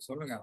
சொல்லுங்க.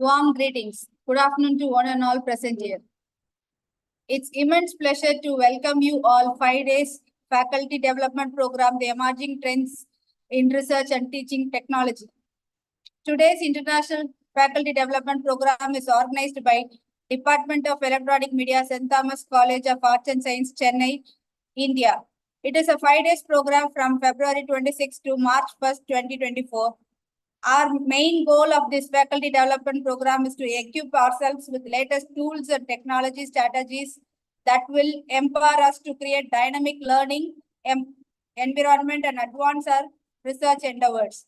Warm greetings. Good afternoon to one and all present here. It's immense pleasure to welcome you all 5 days faculty development program, the emerging trends in research and teaching technology. Today's international faculty development program is organized by Department of Electronic Media, St. Thomas College of Arts and Science, Chennai, India. It is a 5 days program from February 26 to March 1st, 2024. Our main goal of this faculty development program is to equip ourselves with latest tools and technology strategies that will empower us to create dynamic learning environment and advance our research endeavors.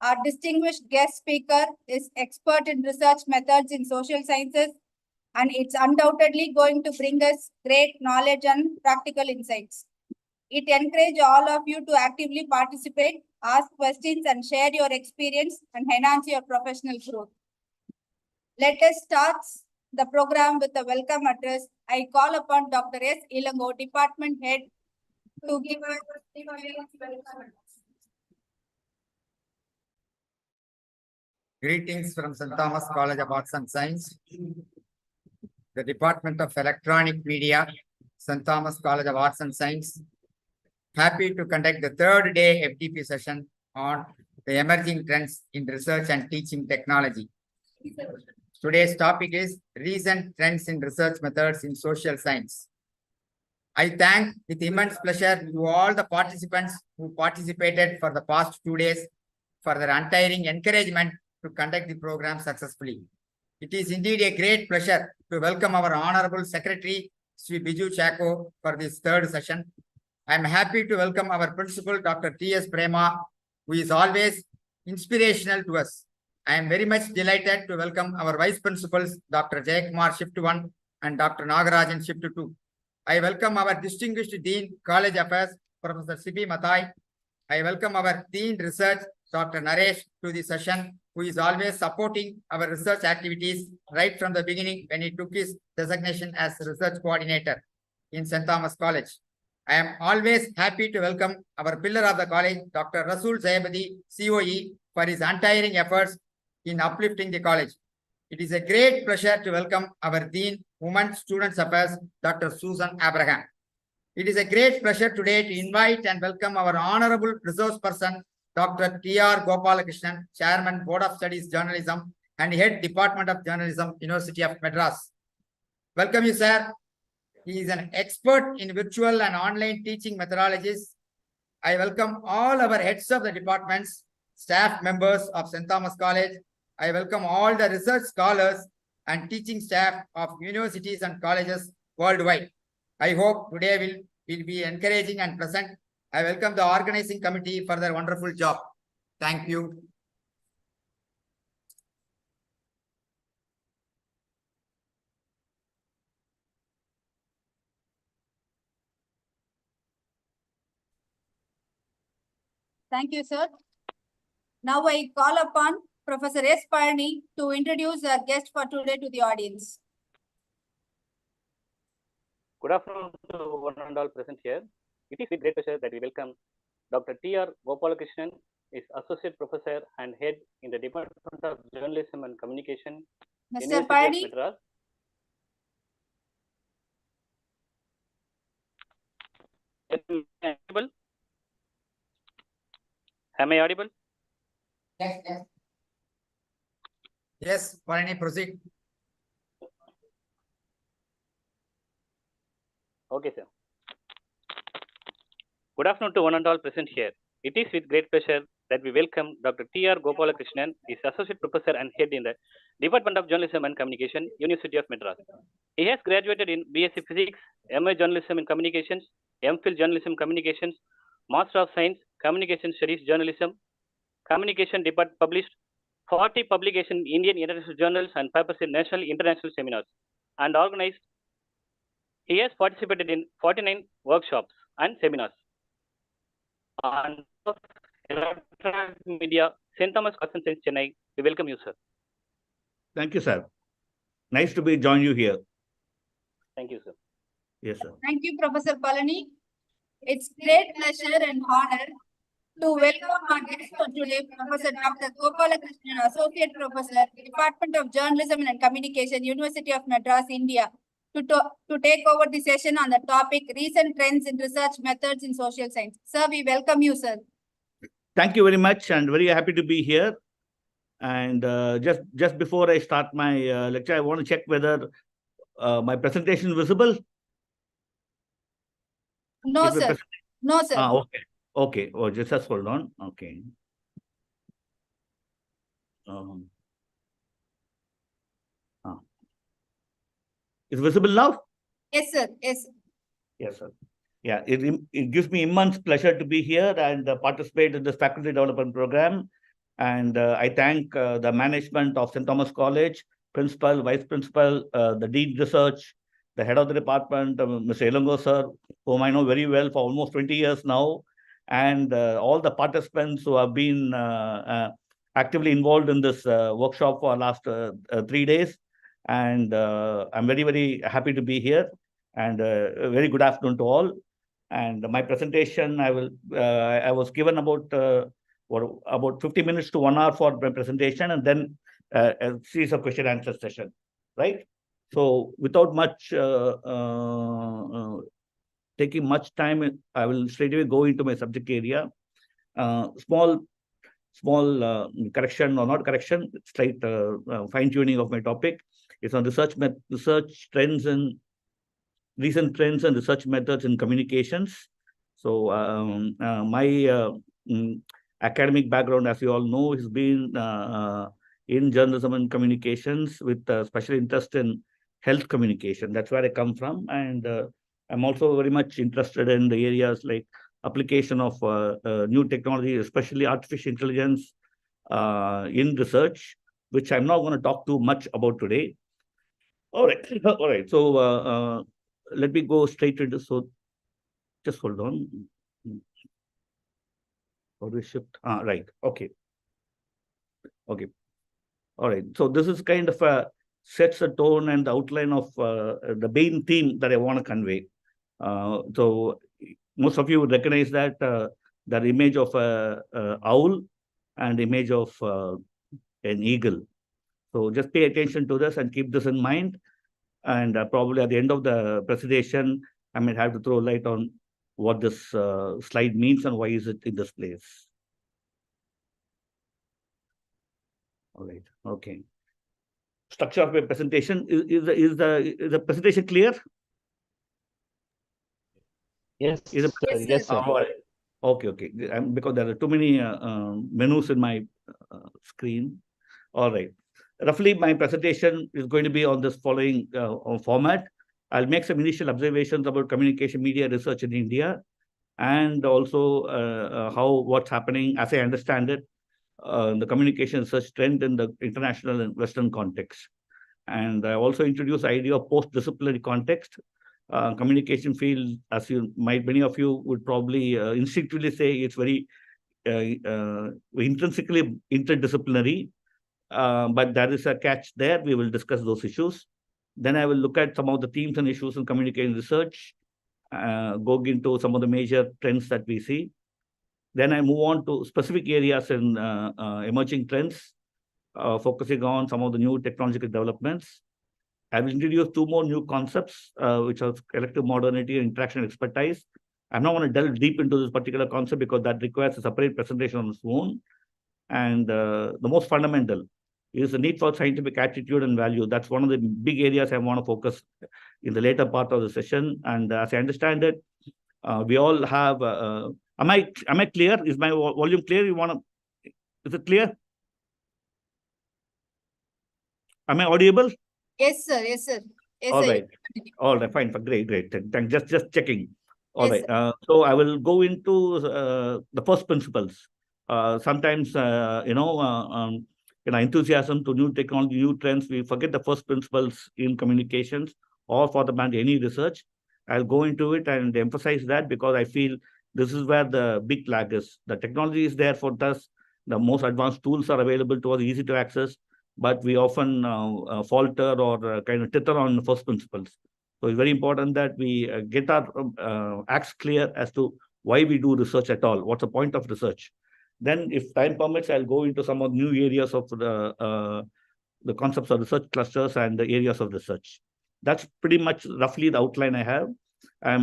Our distinguished guest speaker is expert in research methods in social sciences, and it's undoubtedly going to bring us great knowledge and practical insights. It encourages all of you to actively participate, ask questions, and share your experience and enhance your professional growth. Let us start the program with a welcome address. I call upon Dr. S. Ilango, Department Head, to give us a welcome address. Greetings from St. Thomas College of Arts and Science, the Department of Electronic Media, St. Thomas College of Arts and Science. Happy to conduct the third day FDP session on the emerging trends in research and teaching technology. Today's topic is recent trends in research methods in social science. I thank with immense pleasure to all the participants who participated for the past 2 days for their untiring encouragement to conduct the program successfully. It is indeed a great pleasure to welcome our Honorable Secretary, Sri Biju Chacko, for this third session. I am happy to welcome our principal, Dr. T.S. Prema, who is always inspirational to us. I am very much delighted to welcome our Vice Principals, Dr. Jayakumar, Shift 1, and Dr. Nagarajan, Shift 2. I welcome our distinguished Dean, College Affairs, Professor Sibi Mathai. I welcome our Dean Research, Dr. Naresh, to the session, who is always supporting our research activities right from the beginning when he took his designation as Research Coordinator in St. Thomas College. I am always happy to welcome our pillar of the college, Dr. Rasool Zayabadi, COE, for his untiring efforts in uplifting the college. It is a great pleasure to welcome our Dean, Women Students Affairs, Dr. Susan Abraham. It is a great pleasure today to invite and welcome our honorable resource person, Dr. T.R. Gopalakrishnan, Chairman, Board of Studies, Journalism, and Head Department of Journalism, University of Madras. Welcome you, sir. He is an expert in virtual and online teaching methodologies. I welcome all our heads of the departments, staff members of St. Thomas College. I welcome all the research scholars and teaching staff of universities and colleges worldwide. I hope today will be encouraging and pleasant. I welcome the organizing committee for their wonderful job. Thank you. Thank you, sir. Now I call upon Professor S. Palani to introduce our guest for today to the audience. Good afternoon to one and all present here. It is with great pleasure that we welcome Dr. T.R. Gopalakrishnan, is Associate Professor and Head in the Department of Journalism and Communication, Mr. University Palani, of Madras. Am I audible? Yes, yes. Yes, Palani, proceed. Okay, sir. Good afternoon to one and all present here. It is with great pleasure that we welcome Dr. T.R. Gopalakrishnan, is Associate Professor and Head in the Department of Journalism and Communication, University of Madras. He has graduated in BSc Physics, MA Journalism and Communications, MPhil Journalism Communications, Master of Science, Communication Studies Journalism, Communication Department, published 40 publications in Indian international journals and papers in national international seminars, and organized. He has participated in 49 workshops and seminars on electronic media, St. Thomas College, Chennai. We welcome you, sir. Thank you, sir. Nice to join you here. Thank you, sir. Yes, sir. thank you, Professor Palani. It's great pleasure and honor to welcome our guest for today, Professor Dr. Gopalakrishnan, Associate Professor, Department of Journalism and Communication, University of Madras, India, to take over the session on the topic Recent Trends in Research Methods in Social Science. Sir, we welcome you, sir. Thank you very much, and very happy to be here. And just before I start my lecture, I want to check whether my presentation is visible. No, Is my sir. No, sir. Okay. Okay. Oh, just hold on. Okay. Is visible now? Yes, sir. Yes. Yes, sir. Yeah, it gives me immense pleasure to be here and participate in this faculty development program. And I thank the management of St. Thomas College, principal, vice principal, the dean research, the head of the department, Mr. Elongo sir, whom I know very well for almost 20 years now, and all the participants who have been actively involved in this workshop for the last 3 days. And I'm very, very happy to be here. And a very good afternoon to all. And my presentation, I was given about 50 minutes to 1 hour for my presentation, and then a series of question answer session, right? So without much taking much time, I will straight away go into my subject area. Small correction, or not correction, slight fine tuning of my topic. It's on research trends and recent trends and research methods in communications. So my academic background, as you all know, has been in journalism and communications with special interest in health communication. That's where I come from. And I'm also very much interested in the areas like application of new technology, especially artificial intelligence, in research, which I'm not going to talk too much about today. All right, all right. So let me go straight into, so just hold on. How do we shift? Right, okay. Okay, all right. So this is kind of sets the tone and the outline of the main theme that I want to convey. So most of you would recognize that that image of a owl and image of an eagle. So just pay attention to this and keep this in mind. And probably at the end of the presentation, I might have to throw light on what this slide means and why is it in this place. All right, okay. Structure of a presentation, is the presentation clear? Yes, Is it- sir. Yes, sir. Okay, okay. Because there are too many menus in my screen. All right. Roughly, my presentation is going to be on this following format. I'll make some initial observations about communication media research in India, and also what's happening, as I understand it, the communication research trend in the international and Western context. And I also introduce the idea of post-disciplinary context. Communication field, as you might, many of you would probably instinctively say, it's very intrinsically interdisciplinary, but there is a catch there. We will discuss those issues. Then I will look at some of the themes and issues in communication research, go into some of the major trends that we see. Then I move on to specific areas in emerging trends, focusing on some of the new technological developments. I will introduce two more new concepts, which are collective modernity and interaction expertise. I'm not going to delve deep into this particular concept because that requires a separate presentation on its own. And the most fundamental is the need for scientific attitude and value. That's one of the big areas I want to focus in the later part of the session. And as I understand it, we all have. Am I clear? Is my volume clear? Is it clear? Am I audible? Yes, sir. Yes, sir. Yes, All sir. right. All right, fine, great. Thank, just checking. All Yes, right. So I will go into the first principles. Sometimes, enthusiasm to new technology, new trends, we forget the first principles in communications or for the matter any research. I'll go into it and emphasize that because I feel this is where the big lag is. The technology is there for us. The most advanced tools are available to us, easy to access, but we often falter or kind of titter on the first principles. So it's very important that we get our acts clear as to why we do research at all. What's the point of research? Then, if time permits, I'll go into some of new areas of the concepts of research clusters and the areas of research. That's pretty much roughly the outline I have. I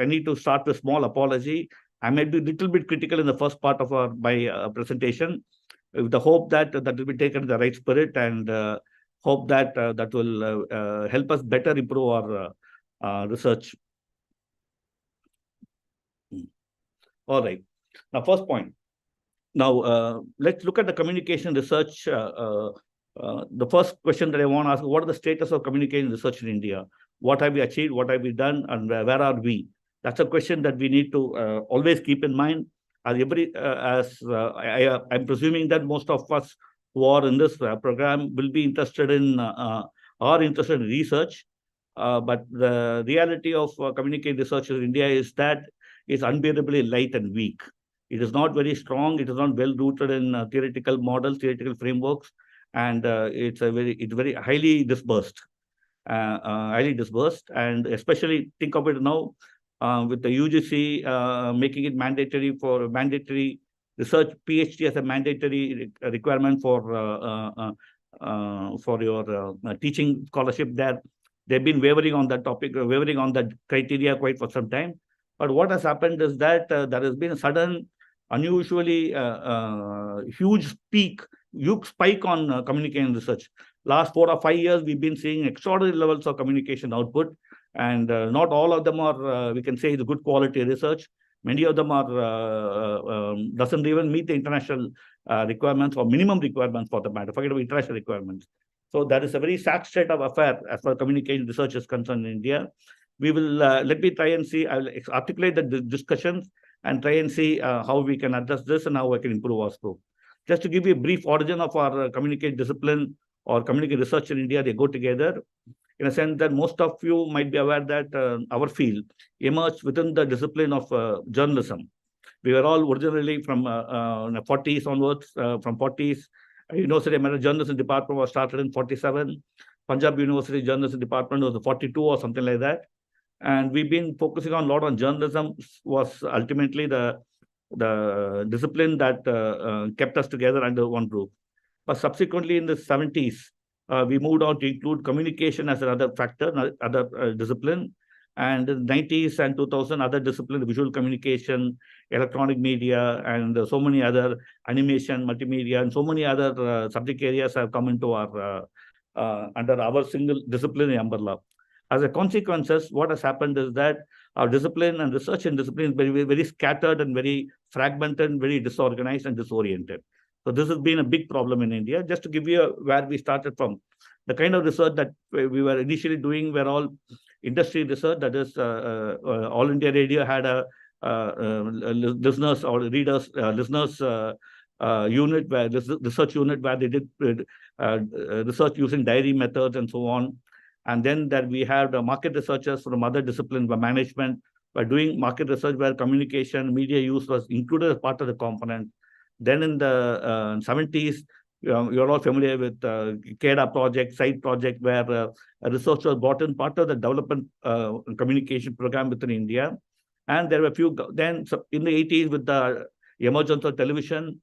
need to start with small apology. I might be a little bit critical in the first part of my presentation, with the hope that that will be taken in the right spirit, and hope that that will help us better improve our research. All right. Now, first point. Now, let's look at the communication research. The first question that I want to ask, what are the status of communication research in India? What have we achieved? What have we done? And where are we? That's a question that we need to always keep in mind. I'm presuming that most of us who are in this program will be interested in research. But the reality of communication research in India is that it's unbearably light and weak. It is not very strong. It is not well rooted in theoretical models, theoretical frameworks, and it's very highly dispersed. And especially think of it now with the UGC making it mandatory research, PhD as a mandatory requirement for your teaching scholarship. They've been wavering on that topic, wavering on that criteria quite for some time. But what has happened is that there has been a sudden, unusually huge spike on communication research. Last 4 or 5 years, we've been seeing extraordinary levels of communication output, and not all of them are, we can say, the good quality research. Many of them are doesn't even meet the international requirements or minimum requirements for the matter. Forget about international requirements. So that is a very sad state of affair as far as communication research is concerned in India. We will let me try and see. I will articulate the discussions and try and see how we can address this and how we can improve our scope. Just to give you a brief origin of our communicate discipline or communicate research in India, they go together in a sense that most of you might be aware that our field emerged within the discipline of journalism. We were all originally from 40s onwards, from 40s. University of American Journalism Department was started in 47. Punjab University Journalism Department was 42 or something like that. And we've been focusing on a lot on journalism, was ultimately the discipline that kept us together under one roof. But subsequently in the 70s, we moved on to include communication as another factor, other discipline. And in the 90s and 2000, other disciplines, visual communication, electronic media, and so many other animation, multimedia, and so many other subject areas have come into our under our single disciplinary umbrella. As a consequence, what has happened is that our discipline and research in discipline is very, very scattered and very fragmented and very disorganized and disoriented. So this has been a big problem in India. Just to give you where we started from, the kind of research that we were initially doing were all industry research. That is, All India Radio had a listeners or readers, listeners unit, where research unit where they did research using diary methods and so on. And then that we had market researchers from other disciplines, by management, by doing market research where communication, media use was included as part of the component. Then in the 70s, you're all familiar with CADA project, SITE project, where a research was brought in part of the development communication program within India. And there were a few, then in the 80s with the emergence of television,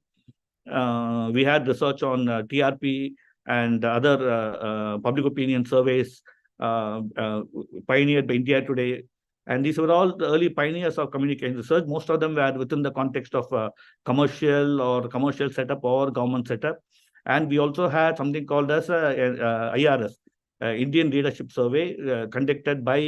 we had research on TRP and other public opinion surveys pioneered by India Today. And these were all the early pioneers of communication research. Most of them were within the context of commercial setup or government setup. And we also had something called as IRS, Indian Leadership Survey, conducted by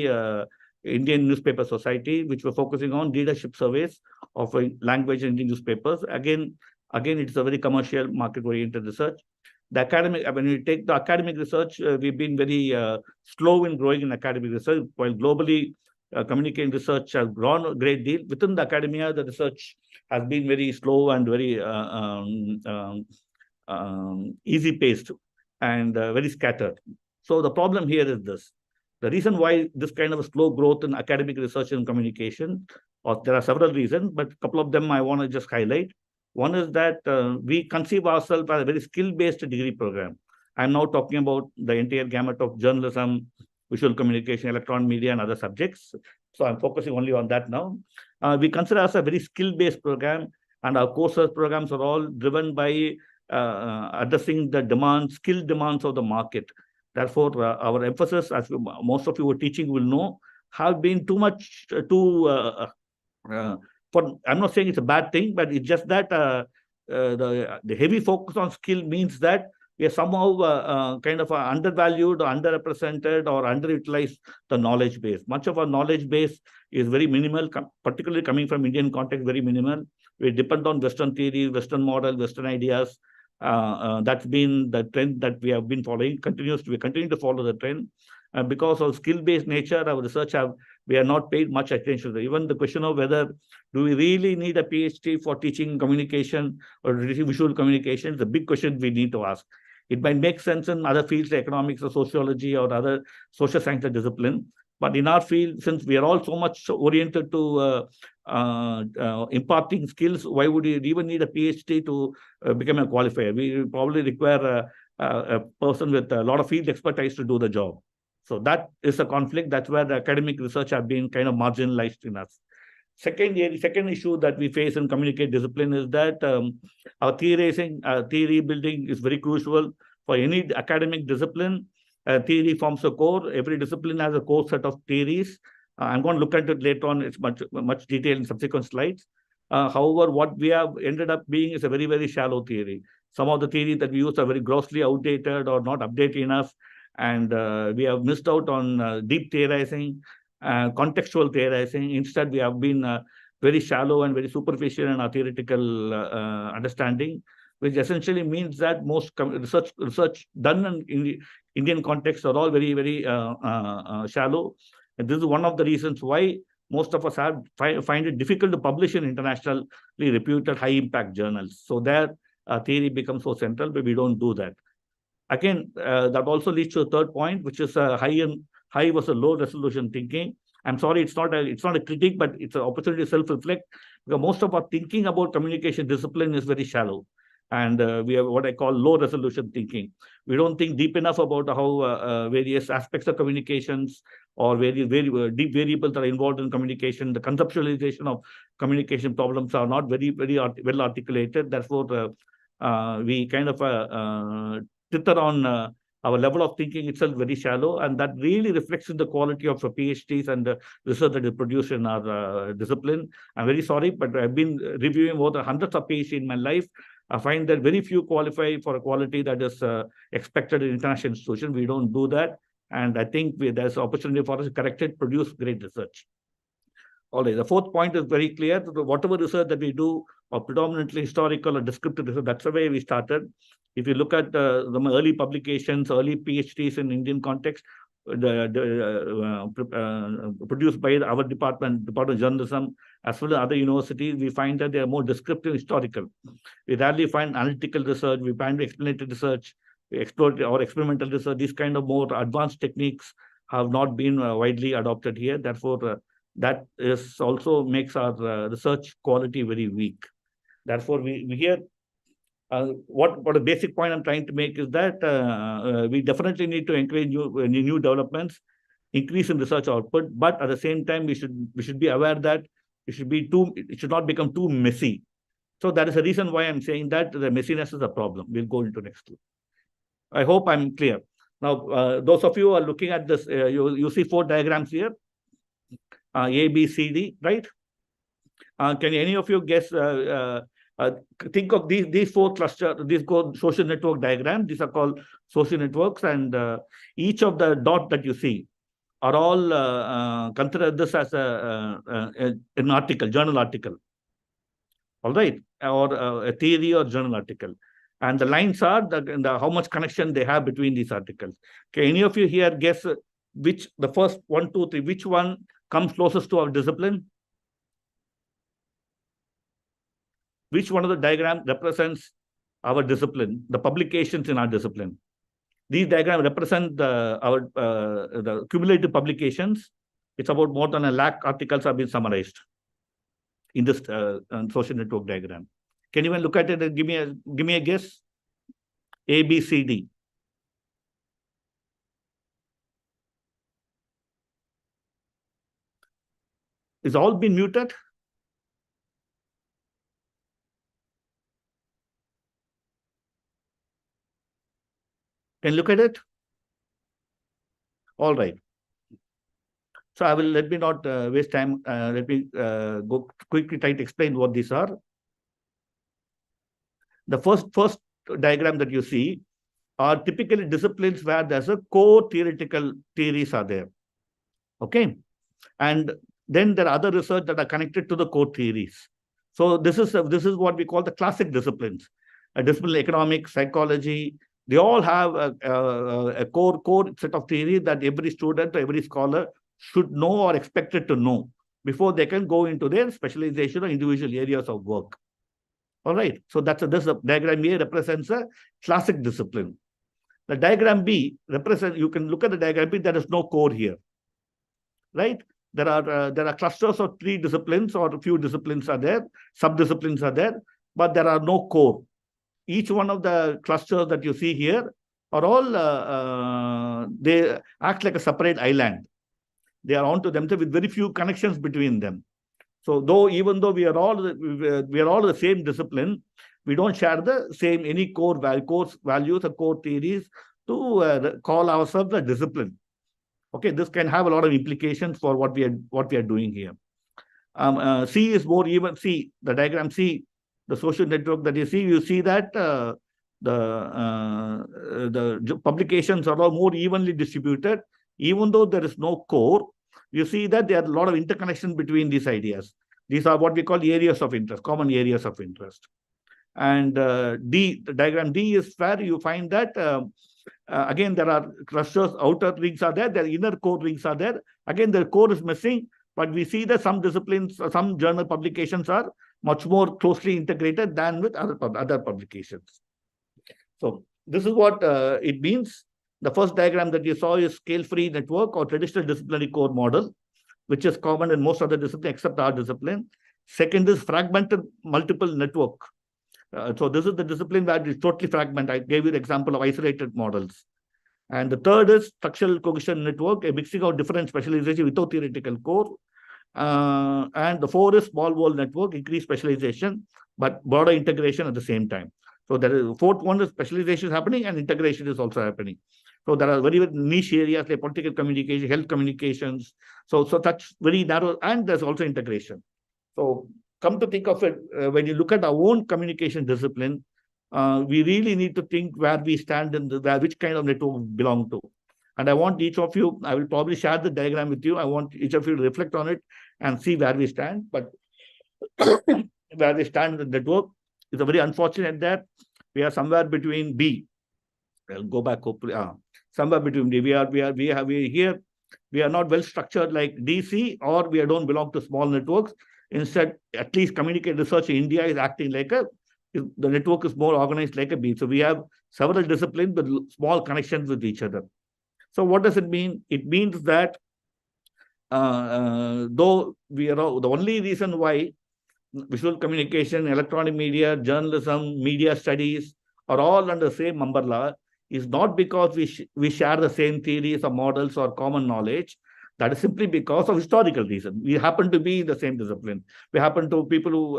Indian Newspaper Society, which were focusing on leadership surveys of language and Indian newspapers. Again, it's a very commercial, market-oriented research. The academic, when we take the academic research, we've been very slow in growing in academic research, while globally communication research has grown a great deal. Within the academia, the research has been very slow and very easy-paced and very scattered. So the problem here is this. The reason why this kind of a slow growth in academic research and communication, or there are several reasons, but a couple of them I want to just highlight. One is that we conceive ourselves as a very skill-based degree program. I'm now talking about the entire gamut of journalism, visual communication, electronic media, and other subjects. So I'm focusing only on that now. We consider us a very skill-based program, and our courses programs are all driven by addressing the demands, skill demands of the market. Therefore, our emphasis, as most of you were teaching will know, have been too much I'm not saying it's a bad thing, but it's just that the heavy focus on skill means that we are somehow kind of undervalued or underrepresented or underutilized the knowledge base. Much of our knowledge base is very minimal, particularly coming from Indian context, very minimal. We depend on Western theory, Western model, Western ideas. That's been the trend that we have been following, we continue to follow the trend. Because of skill-based nature, our research we are not paid much attention to. Even the question of whether do we really need a PhD for teaching communication or visual communication is a big question we need to ask. It might make sense in other fields, like economics or sociology or other social science discipline. But in our field, since we are all so much oriented to imparting skills, why would you even need a PhD to become a qualifier? We probably require a person with a lot of field expertise to do the job. So that is a conflict. That's where the academic research have been kind of marginalized in us. Second issue that we face in communicate discipline is that our theory building is very crucial for any academic discipline. Theory forms a core. Every discipline has a core set of theories. I'm going to look at it later on. It's much detail in subsequent slides. However, what we have ended up being is a very, very shallow theory. Some of the theories that we use are very grossly outdated or not updated enough. And we have missed out on deep theorizing, contextual theorizing. Instead, we have been very shallow and very superficial in our theoretical understanding, which essentially means that most research done in the Indian context are all very, very shallow. And this is one of the reasons why most of us find it difficult to publish in internationally reputed high-impact journals. So there, theory becomes so central, but we don't do that. Again, that also leads to a third point, which is high versus low resolution thinking. I'm sorry, it's not a critique, but it's an opportunity to self-reflect, because most of our thinking about communication discipline is very shallow. And we have what I call low resolution thinking. We don't think deep enough about how various aspects of communications or very deep variables that are involved in communication. The conceptualization of communication problems are not very well articulated. Therefore, we kind of titter on our level of thinking itself very shallow, and that really reflects in the quality of PhDs and the research that is produced in our discipline. I'm very sorry, but I've been reviewing more than hundreds of PhDs in my life. I find that very few qualify for a quality that is expected in international institutions. We don't do that. And I think there's opportunity for us to correct it, produce great research. All right, the fourth point is very clear. Whatever research that we do, or predominantly historical or descriptive research, that's the way we started. If you look at the early publications, early PhDs in Indian context, produced by our Department of Journalism, as well as other universities, we find that they are more descriptive, historical. We rarely find analytical research. We find explanatory research, or experimental research. These kind of more advanced techniques have not been widely adopted here. Therefore, that is also makes our research quality very weak. Therefore, we here. What a basic point I'm trying to make is that we definitely need to encourage new developments, increase in research output, but at the same time we should be aware that it should not become too messy. So that is the reason why I'm saying that the messiness is a problem. We'll go into next one. I hope I'm clear. Now, those of you who are looking at this, you see 4 diagrams here, A, B, C, D, right? Can any of you guess? Think of these 4 clusters. These called social network diagrams. These are called social networks, and each of the dots that you see are all consider this as an article, journal article. All right, or a theory or journal article, and the lines are how much connection they have between these articles. Okay, any of you here guess which the first 1, 2, 3? Which one comes closest to our discipline? Which one of the diagrams represents our discipline, the publications in our discipline? These diagrams represent the cumulative publications. It's about more than 1 lakh articles have been summarized in this social network diagram. Can you even look at it and give me a guess? A, B, C, D. It's all been muted. Can you look at it? All right. So let me not waste time. Let me go quickly try to explain what these are. The first diagram that you see are typically disciplines where there's a core theoretical theories are there. Okay. And then there are other research that are connected to the core theories. So this is what we call the classic disciplines. A discipline, economics, psychology, they all have a core set of theories that every student or every scholar should know or expected to know before they can go into their specialization or individual areas of work. All right. So this diagram A represents a classic discipline. The diagram B represents, you can look at the diagram B, there is no core here. Right? There are clusters of 3 disciplines, or a few disciplines are there, sub-disciplines are there, but there are no core. Each one of the clusters that you see here are all, they act like a separate island. They are onto themselves with very few connections between them. So even though we are all the same discipline, we don't share the same any core values or core theories to call ourselves a discipline. Okay, this can have a lot of implications for what we are doing here. C is more even. C, the diagram C, the social network that you see that the publications are all more evenly distributed. Even though there is no core, you see that there are a lot of interconnection between these ideas. These are what we call areas of interest, common areas of interest. And D, the diagram D is where you find that again, there are clusters, outer rings are there, the inner core rings are there. Again, the core is missing, but we see that some disciplines, some journal publications are much more closely integrated than with other publications. So this is what it means. The first diagram that you saw is scale-free network or traditional disciplinary core model, which is common in most other disciplines except our discipline. Second is fragmented multiple network. So this is the discipline where it's totally fragmented. I gave you the example of isolated models. And the third is structural cohesion network, a mixing of different specialization without theoretical core. And the fourth is small wall network, increased specialization, but broader integration at the same time. So there is fourth one is specialization is happening and integration is also happening. So there are very, very niche areas like political communication, health communications. So that's very narrow, and there's also integration. So come to think of it, when you look at our own communication discipline, we really need to think where we stand in which kind of network we belong to. And I want each of you, I will probably share the diagram with you. I want each of you to reflect on it and see where we stand. But where we stand in the network is a very unfortunate that we are somewhere between B. I'll go back hopefully. Somewhere between D. We are here. We are not well structured like DC, or we don't belong to small networks. Instead, at least communicate research in India is acting like the network is more organized like a B. So we have several disciplines with small connections with each other. So what does it mean? It means that though we are the only reason why visual communication, electronic media, journalism, media studies are all under the same umbrella is not because we share the same theories or models or common knowledge. That is simply because of historical reason. We happen to be in the same discipline. We happen to people who,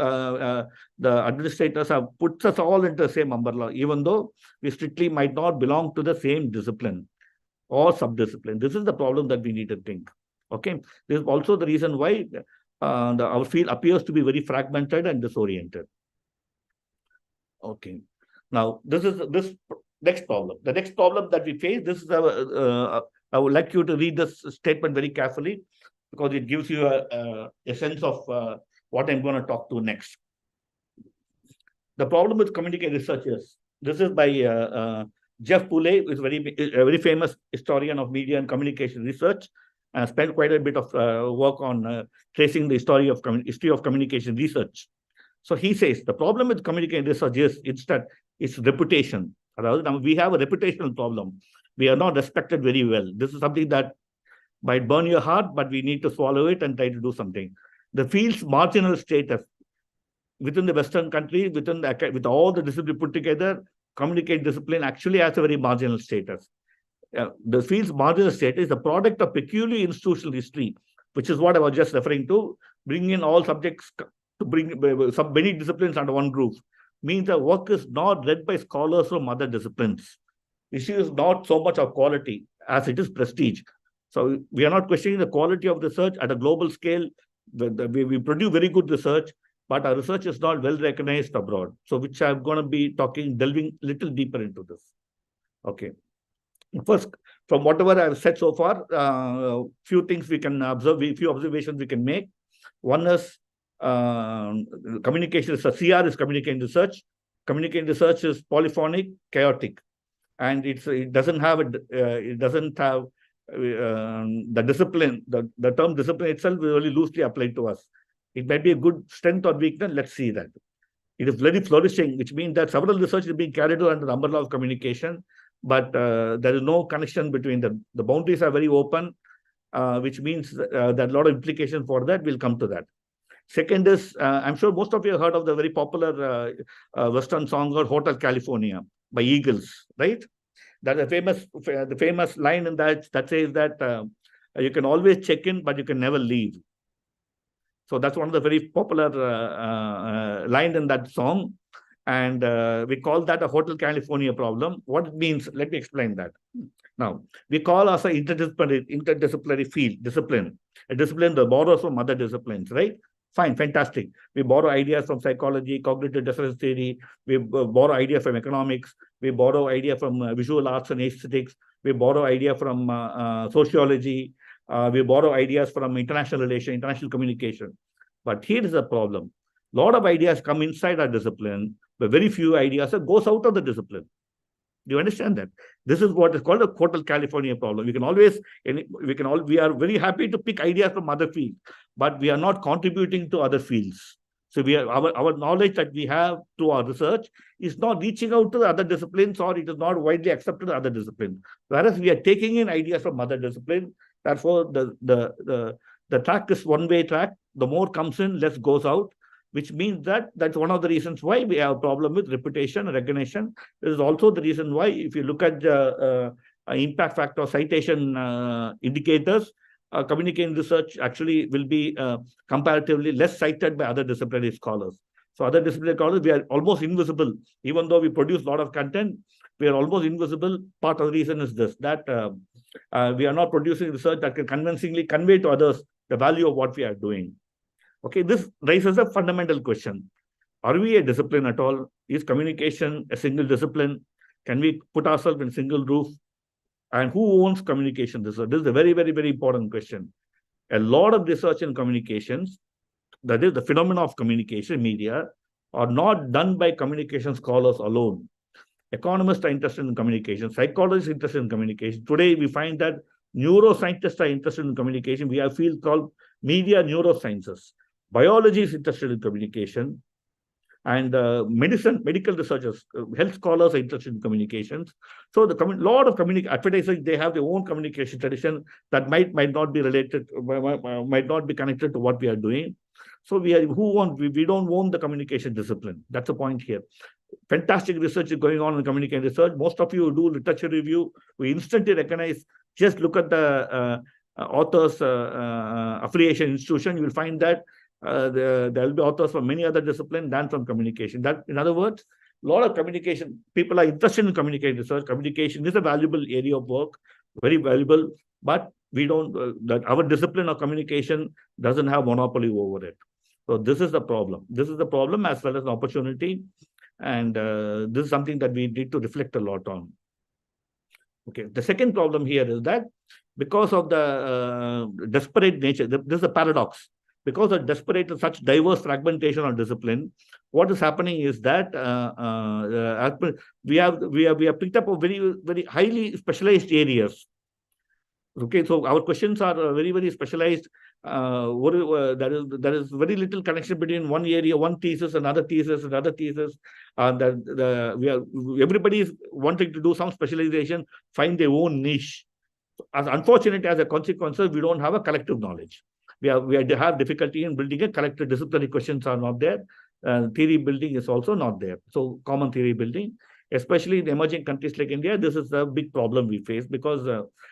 the administrators have put us all into the same umbrella, even though we strictly might not belong to the same discipline or sub-discipline. This is the problem that we need to think. Okay. This is also the reason why our field appears to be very fragmented and disoriented. Okay. Now, this next problem. The next problem that we face, this is I would like you to read this statement very carefully because it gives you a sense of what I'm going to talk to next. The problem with communication research is, this is by Jeff Poole, who is a very famous historian of media and communication research, and spent quite a bit of work on tracing the history of communication research. So he says the problem with communication research is it's reputation. We have a reputational problem. We are not respected very well. This is something that might burn your heart, but we need to swallow it and try to do something. The field's marginal status within the Western countries, with all the disciplines put together, communication discipline actually has a very marginal status. The field's marginal status is the product of peculiar institutional history, which is what I was just referring to. Bringing in all subjects to bring many disciplines under one roof means the work is not read by scholars from other disciplines. Issue is not so much of quality as it is prestige. So we are not questioning the quality of research at a global scale. We produce very good research, but our research is not well recognized abroad. So which I'm going to be delving a little deeper into this. Okay. First, from whatever I've said so far, few things we can observe, few observations we can make. One is communication research. CR is communication research. Communication research is polyphonic, chaotic, and it doesn't have the discipline. The term discipline itself is really loosely applied to us. It might be a good strength or weakness. Let's see that. It is very flourishing, which means that several research is being carried out under the umbrella of communication, but there is no connection between them. The boundaries are very open, which means that a lot of implications for that. We'll come to that. Second is, I'm sure most of you have heard of the very popular Western song called Hotel California by Eagles, right? That's the famous line in that says that you can always check in, but you can never leave. So that's one of the very popular line in that song. And we call that a Hotel California problem. What it means, let me explain that. Now, we call us an interdisciplinary field, discipline, a discipline that borrows from other disciplines, right? Fine, fantastic. We borrow ideas from psychology, cognitive dissonance theory. We borrow ideas from economics. We borrow ideas from visual arts and aesthetics. We borrow ideas from sociology. We borrow ideas from international relations, international communication. But here is the problem. A lot of ideas come inside our discipline, but very few ideas goes out of the discipline. Do you understand that? This is what is called a Hotel California problem. We are very happy to pick ideas from other fields, but we are not contributing to other fields. So our knowledge that we have through our research is not reaching out to the other disciplines, or it is not widely accepted in other disciplines. Whereas we are taking in ideas from other disciplines. Therefore, the track is one-way track. The more comes in, less goes out, which means that that's one of the reasons why we have a problem with reputation and recognition. This is also the reason why, if you look at the impact factor citation indicators, communication research actually will be comparatively less cited by other disciplinary scholars. So other disciplinary scholars, we are almost invisible. Even though we produce a lot of content, we are almost invisible. Part of the reason is this, that we are not producing research that can convincingly convey to others the value of what we are doing. Okay, this raises a fundamental question. Are we a discipline at all? Is communication a single discipline? Can we put ourselves in a single roof? And who owns communication research? This is a very, very, very important question. A lot of research in communications, that is the phenomena of communication media, are not done by communication scholars alone. Economists are interested in communication. Psychologists are interested in communication. Today, we find that neuroscientists are interested in communication. We have a field called media neurosciences. Biology is interested in communication. And medical researchers, health scholars are interested in communications. So the lot of advertisers, they have their own communication tradition that might not be related, might not be connected to what we are doing. So we don't own the communication discipline. That's the point here. Fantastic research is going on in communication research. Most of you do literature review. We instantly recognize, just look at the author's affiliation institution. You will find that there will be authors from many other disciplines than from communication. That, in other words, a lot of communication, people are interested in communication research. Communication is a valuable area of work, very valuable, but we don't, that our discipline of communication doesn't have monopoly over it. So this is the problem. This is the problem as well as an opportunity. And this is something that we need to reflect a lot on. Okay, the second problem here is that because of the desperate nature, this is a paradox. Because of desperate and such diverse fragmentation of discipline, what is happening is that we have picked up a very, very highly specialized areas. Okay, so our questions are very, very specialized. There is very little connection between one area, one thesis, another thesis, another thesis. Everybody is wanting to do some specialization, find their own niche. Unfortunately, as a consequence, we don't have a collective knowledge. We have difficulty in building a collective. Disciplinary questions are not there. Theory building is also not there. So common theory building, especially in emerging countries like India, this is a big problem we face because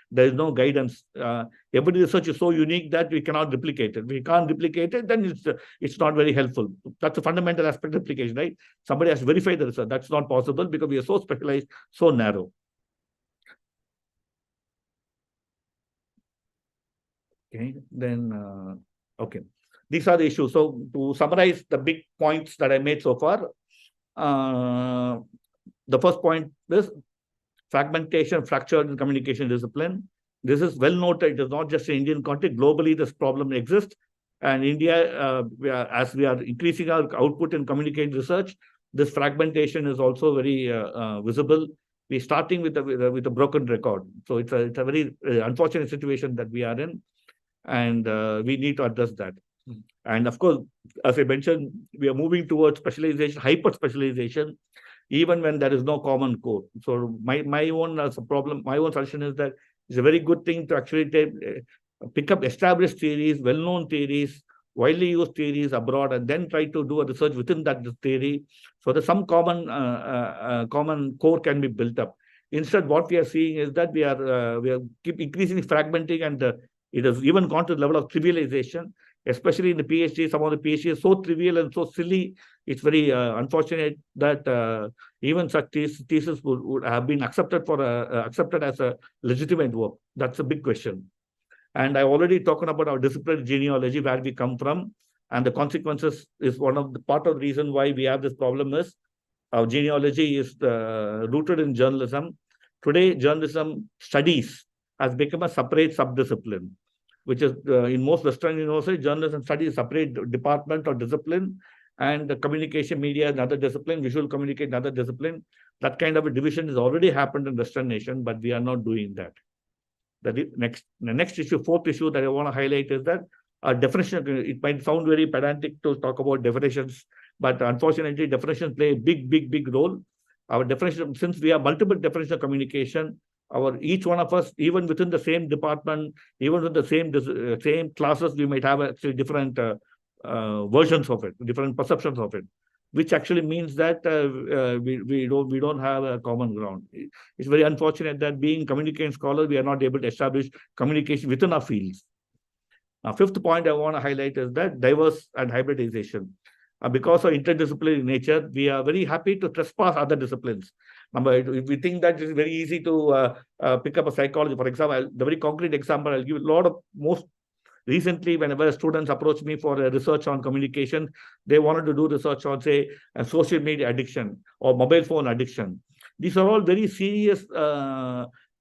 there is no guidance. Every research is so unique that we cannot replicate it. We can't replicate it, then it's not very helpful. That's a fundamental aspect of replication, right? Somebody has to verify the research. That's not possible because we are so specialized, so narrow. Okay, then, okay. These are the issues. So to summarize the big points that I made so far, the first point is fragmentation, fracture in communication discipline. This is well noted. It is not just an Indian context. Globally, this problem exists. And India, as we are increasing our output in communication research, this fragmentation is also very visible. We're starting with a broken record. So it's a very unfortunate situation that we are in. And we need to address that. And of course, as I mentioned, we are moving towards specialization, hyper specialization, even when there is no common core. So my own problem, my own suggestion is that it's a very good thing to actually pick up established theories, well-known theories, widely used theories abroad, and then try to do a research within that theory, so that some common core can be built up. Instead, what we are seeing is that we are keep increasingly fragmenting, and it has even gone to the level of trivialization, especially in the PhD. Some of the PhD is so trivial and so silly. It's very unfortunate that even such thesis would have been accepted as a legitimate work. That's a big question. And I already talked about our disciplinary genealogy, where we come from, and the consequences is one of the part of the reason why we have this problem is our genealogy is rooted in journalism. Today, journalism studies has become a separate subdiscipline, which is in most Western universities, journalism studies a separate department or discipline, and the communication media another discipline, visual communication another discipline. That kind of a division has already happened in Western nation, but we are not doing that. The next issue, fourth issue that I want to highlight is that Definition, it might sound very pedantic to talk about definitions, but unfortunately, definitions play a big role. Our definition, since we have multiple definitions of communication, each one of us, even within the same department, even with the same classes, we might have actually different versions of it, different perceptions of it, which actually means that we don't have a common ground. It's very unfortunate that being communication scholars, we are not able to establish communication within our fields. Now, fifth point I want to highlight is that diverse and hybridization. Because of interdisciplinary nature, we are very happy to trespass other disciplines. If we think that it's very easy to pick up a psychology, for example, the very concrete example, I'll give a lot of most recently, whenever students approach me for a research on communication, they wanted to do research on, say, social media addiction or mobile phone addiction. These are all very serious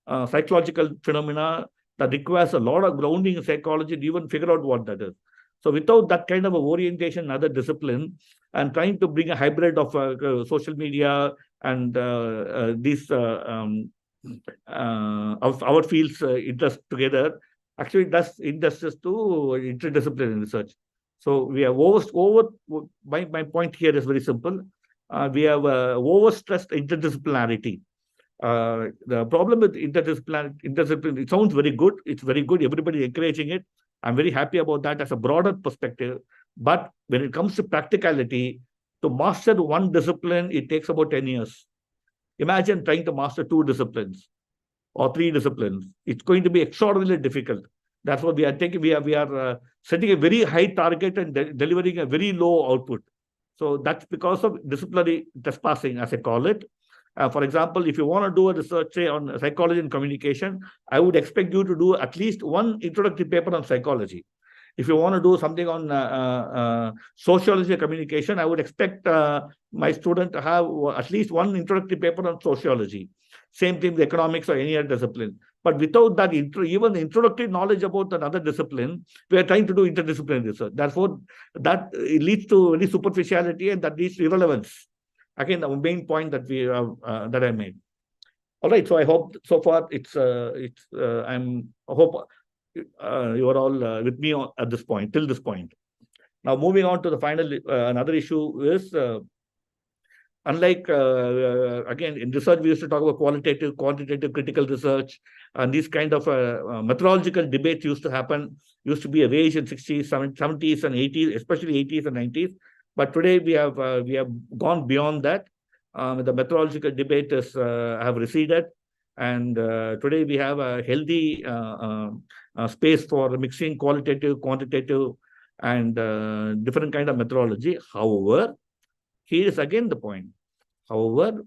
psychological phenomena that requires a lot of grounding in psychology to even figure out what that is. So without that kind of a orientation in other discipline and trying to bring a hybrid of social media and these of our fields interest together, actually does injustice to interdisciplinary research. So we have my point here is very simple. We have overstressed interdisciplinarity. The problem with interdisciplinary, it sounds very good. It's very good. Everybody is encouraging it. I'm very happy about that as a broader perspective. But when it comes to practicality, to master one discipline, it takes about 10 years. Imagine trying to master 2 disciplines or 3 disciplines. It's going to be extraordinarily difficult. That's what we are taking. We are setting a very high target and delivering a very low output. So that's because of disciplinary trespassing, as I call it. For example, if you want to do a research, say, on psychology and communication, I would expect you to do at least one introductory paper on psychology. If you want to do something on sociology and communication, I would expect my student to have at least one introductory paper on sociology. Same thing with economics or any other discipline. But without that, even introductory knowledge about another discipline, we are trying to do interdisciplinary research. Therefore, that leads to very superficiality and that leads to irrelevance. Again, the main point that that I made. All right. So I hope so far I hope you are all with me at this point, till this point. Now, moving on to the final, another issue is, unlike, again, in research, we used to talk about qualitative, quantitative, critical research, and these kind of methodological debates used to be a rage in 60s, 70s, and 80s, especially 80s and 90s. But today we have gone beyond that. The methodological debate have receded, and today we have a healthy space for mixing qualitative, quantitative, and different kind of methodology. However, here is again the point. However,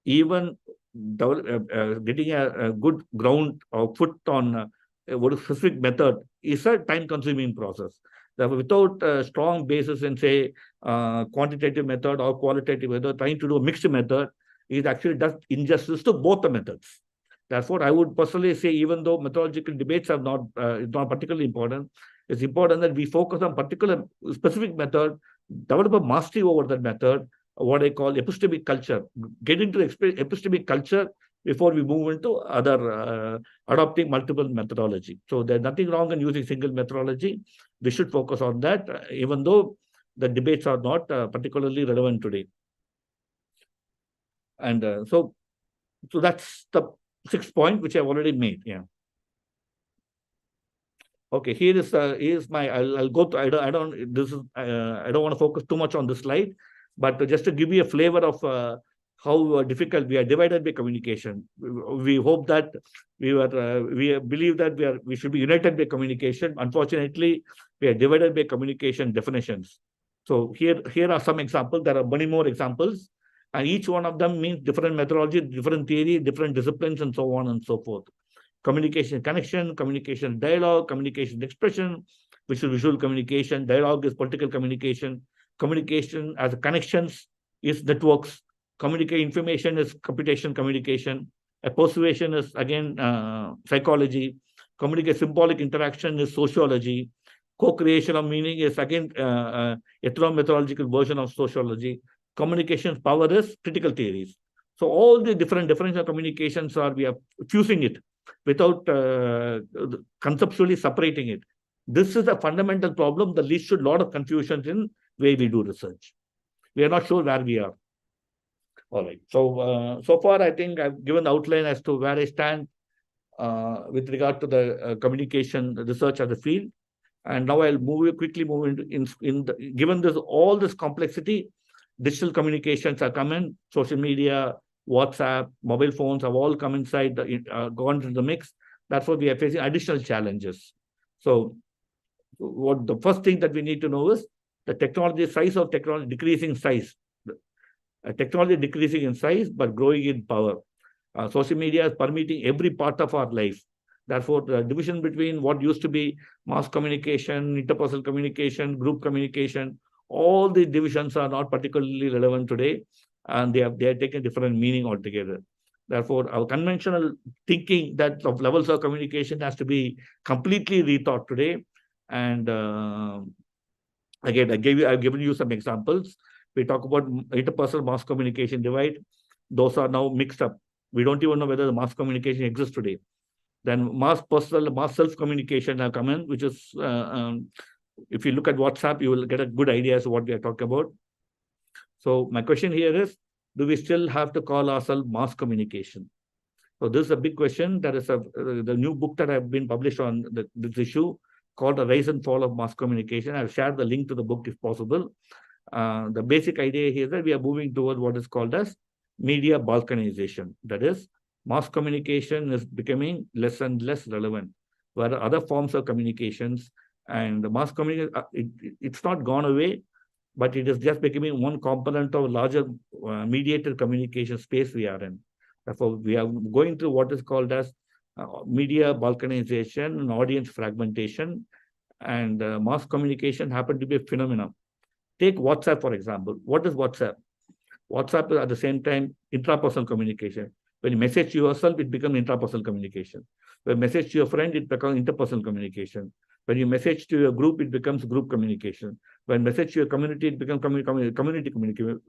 even getting a good ground or foot on what a specific method is a time-consuming process. Without a strong basis in, say, quantitative method or qualitative method, trying to do a mixed method, it actually does injustice to both the methods. Therefore, I would personally say, even though methodological debates are not particularly important, it's important that we focus on particular specific method, develop a mastery over that method, what I call epistemic culture. Get into epistemic culture before we move into other adopting multiple methodology. So there's nothing wrong in using single methodology. We should focus on that, even though the debates are not particularly relevant today. And so that's the 6th point, which I've already made. Yeah. Okay, here is my. I'll go to. I don't. This is. I don't want to focus too much on this slide, but just to give you a flavor of how difficult we are divided by communication. We hope that we believe that we should be united by communication. Unfortunately, we are divided by communication definitions. So here are some examples. There are many more examples, and each one of them means different methodology, different theory, different disciplines, and so on and so forth. Communication connection, communication dialogue, communication expression, which is visual communication. Dialogue is political communication. Communication as connections is networks. Communicate information is computation communication. Persuasion is again psychology. Communicate symbolic interaction is sociology. Co-creation of meaning is again ethno-methodological version of sociology. Communication power is critical theories. So all the different differential communications we are fusing it without conceptually separating it. This is a fundamental problem that leads to a lot of confusion in way we do research. We are not sure where we are. All right. So, so far, I think I've given the outline as to where I stand with regard to the communication research as a field. And now I'll quickly move into given all this complexity, digital communications are coming, social media, WhatsApp, mobile phones have all come inside, gone into the mix. That's what we are facing additional challenges. So what the first thing that we need to know is the size of technology decreasing size. Technology decreasing in size, but growing in power. Social media is permeating every part of our life. Therefore, the division between what used to be mass communication, interpersonal communication, group communication, all the divisions are not particularly relevant today, and they are taking different meaning altogether. Therefore, our conventional thinking that of levels of communication has to be completely rethought today. And again, I've given you some examples. We talk about interpersonal mass communication divide. Those are now mixed up. We don't even know whether the mass communication exists today. Then mass self-communication have come in, which is, if you look at WhatsApp, you will get a good idea as to what we are talking about. So my question here is, do we still have to call ourselves mass communication? So this is a big question. There is the new book that have been published on this issue called The Rise and Fall of Mass Communication. I'll share the link to the book if possible. The basic idea here is that we are moving towards what is called as media balkanization. That is, mass communication is becoming less and less relevant, where other forms of communications and the mass communication, it's not gone away, but it is just becoming one component of larger mediated communication space we are in. Therefore, we are going through what is called as media balkanization and audience fragmentation, and mass communication happen to be a phenomenon. Take WhatsApp, for example. What is WhatsApp? WhatsApp is at the same time intrapersonal communication. When you message yourself, it becomes intrapersonal communication. When you message to your friend, it becomes interpersonal communication. When you message to your group, it becomes group communication. When you message to your community, it becomes community communication.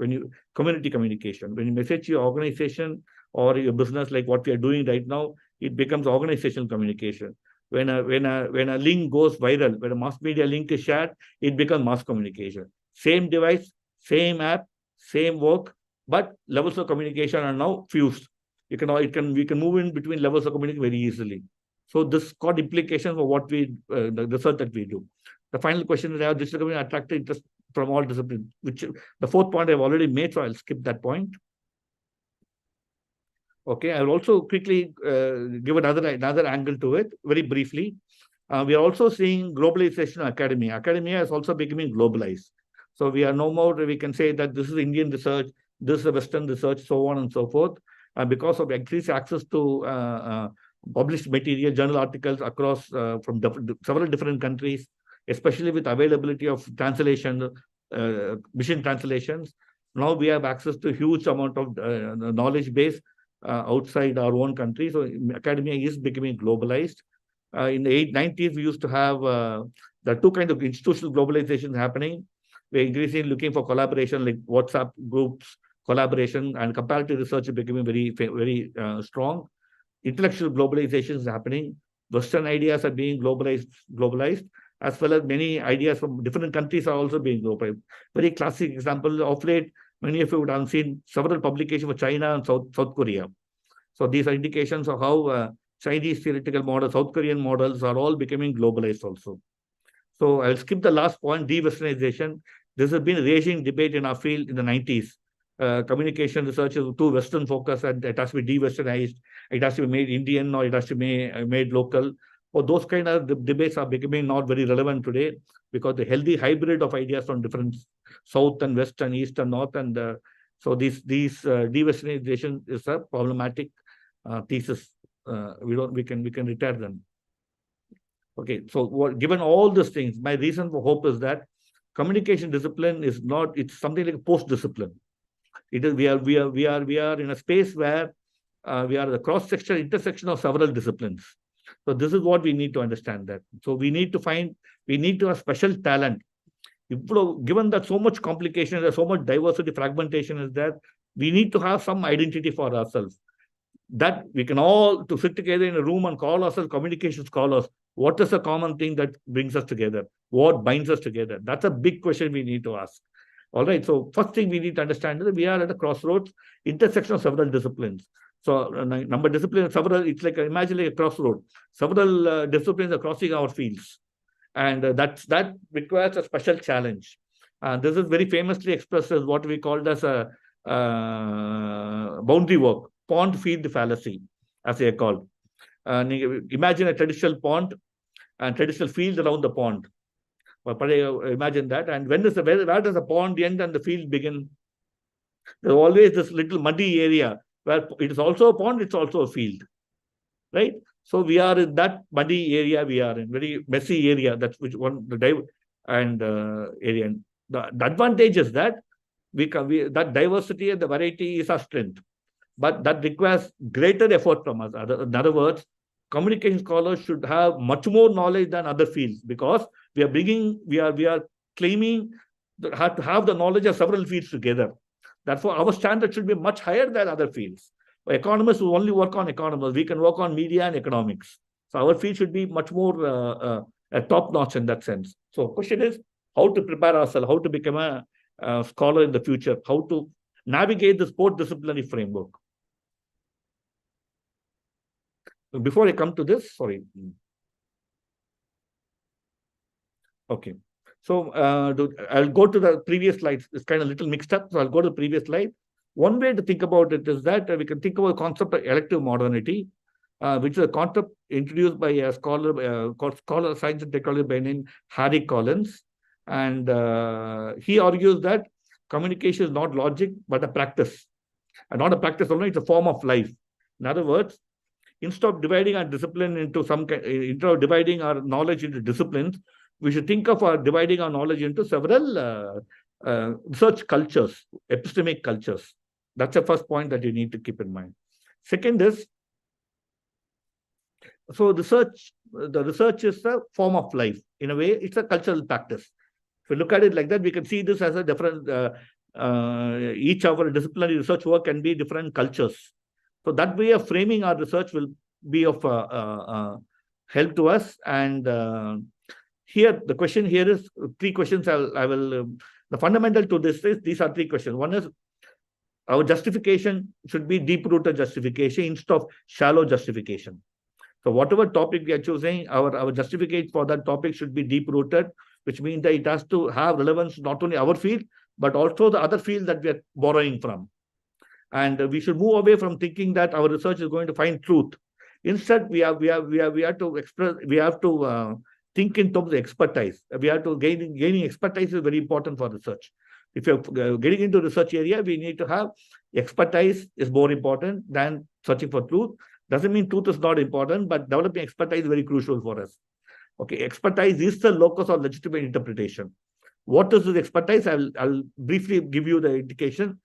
Community communication. When you message to your organization or your business, like what we are doing right now, it becomes organizational communication. When a link goes viral, when a mass media link is shared, it becomes mass communication. Same device, same app, same work, but levels of communication are now fused. We can move in between levels of communication very easily. So this got implications for what the research that we do. The final question is, how digital communication attracted interest from all disciplines, which the fourth point I've already made, so I'll skip that point. Okay, I will also quickly give another angle to it very briefly. We are also seeing globalization in academia. Academia is also becoming globalized. So we are no more, we can say that this is Indian research, this is Western research, so on and so forth. Because of increased access to published material, journal articles across from several different countries, especially with availability of translation, machine translations. Now we have access to huge amount of knowledge base outside our own country. So academia is becoming globalized. In the 90s, we used to have the two kinds of institutional globalization happening. We're increasingly looking for collaboration, like WhatsApp groups, collaboration, and comparative research is becoming very strong. Intellectual globalization is happening. Western ideas are being globalized, as well as many ideas from different countries are also being globalized. Very classic example of late, many of you would have seen several publications for China and South Korea. So these are indications of how Chinese theoretical models, South Korean models are all becoming globalized also. So I'll skip the last point, de-Westernization. This has been a raging debate in our field in the 90s. Communication research is too Western focused, and it has to be de-Westernized. It has to be made Indian, or it has to be made local. Or those kind of debates are becoming not very relevant today, because the healthy hybrid of ideas from different South and West and East and North, and so these de-Westernization is a problematic thesis. We can retire them. Okay, so given all these things, my reason for hope is that communication discipline is not, it's something like a post-discipline. It is, we are in a space where we are the cross-section, intersection of several disciplines. So this is what we need to understand that. So we need to have special talent. Given that so much complication, there's so much diversity, fragmentation is there, we need to have some identity for ourselves. That we can all to sit together in a room and call ourselves communication scholars What is the common thing that brings us together? What binds us together? That's a big question we need to ask. All right. So first thing we need to understand is that we are at a crossroads, intersection of several disciplines. So number discipline, several, it's like, imagine like a crossroad. Several disciplines are crossing our fields. And that requires a special challenge. This is very famously expressed as what we called as a boundary work, pond field fallacy, as they are called. Imagine a traditional pond and traditional fields around the pond. Imagine that. And where does the pond end and the field begin? There's always this little muddy area where it is also a pond, it's also a field, right? So we are in that muddy area. We are in very messy area. That's which one the area. And the advantage is that that diversity and the variety is our strength, but that requires greater effort from us. In other words, communication scholars should have much more knowledge than other fields, because we are claiming to have the knowledge of several fields together. Therefore, our standard should be much higher than other fields. Economists who only work on economics, we can work on media and economics. So our field should be much more top-notch in that sense. So question is how to prepare ourselves, how to become a scholar in the future, how to navigate the sport disciplinary framework. Before I come to this, sorry. Okay. So I'll go to the previous slides. It's kind of a little mixed up. So I'll go to the previous slide. One way to think about it is that we can think about the concept of elective modernity, which is a concept introduced by a scholar called Scholar of Science and Technology by name Harry Collins. And he argues that communication is not logic, but a practice. And not a practice only, it's a form of life. In other words, instead of dividing our discipline into instead of dividing our knowledge into disciplines, we should think of dividing our knowledge into several research cultures, epistemic cultures. That's the first point that you need to keep in mind. Second is, so the research is a form of life. In a way, it's a cultural practice. If you look at it like that, we can see this as a different, each of our disciplinary research work can be different cultures. So that way of framing our research will be of help to us. And here, the question here is three questions. The fundamental to this is, these are three questions. One is, our justification should be deep-rooted justification instead of shallow justification. So whatever topic we are choosing, our justification for that topic should be deep-rooted, which means that it has to have relevance not only our field, but also the other field that we are borrowing from. And we should move away from thinking that our research is going to find truth. Instead, we have to think in terms of expertise. We have to gaining expertise is very important for research. If you're getting into research area, we need to have expertise is more important than searching for truth. Doesn't mean truth is not important, but developing expertise is very crucial for us. Okay, expertise is the locus of legitimate interpretation. What is this expertise? I'll briefly give you the indication.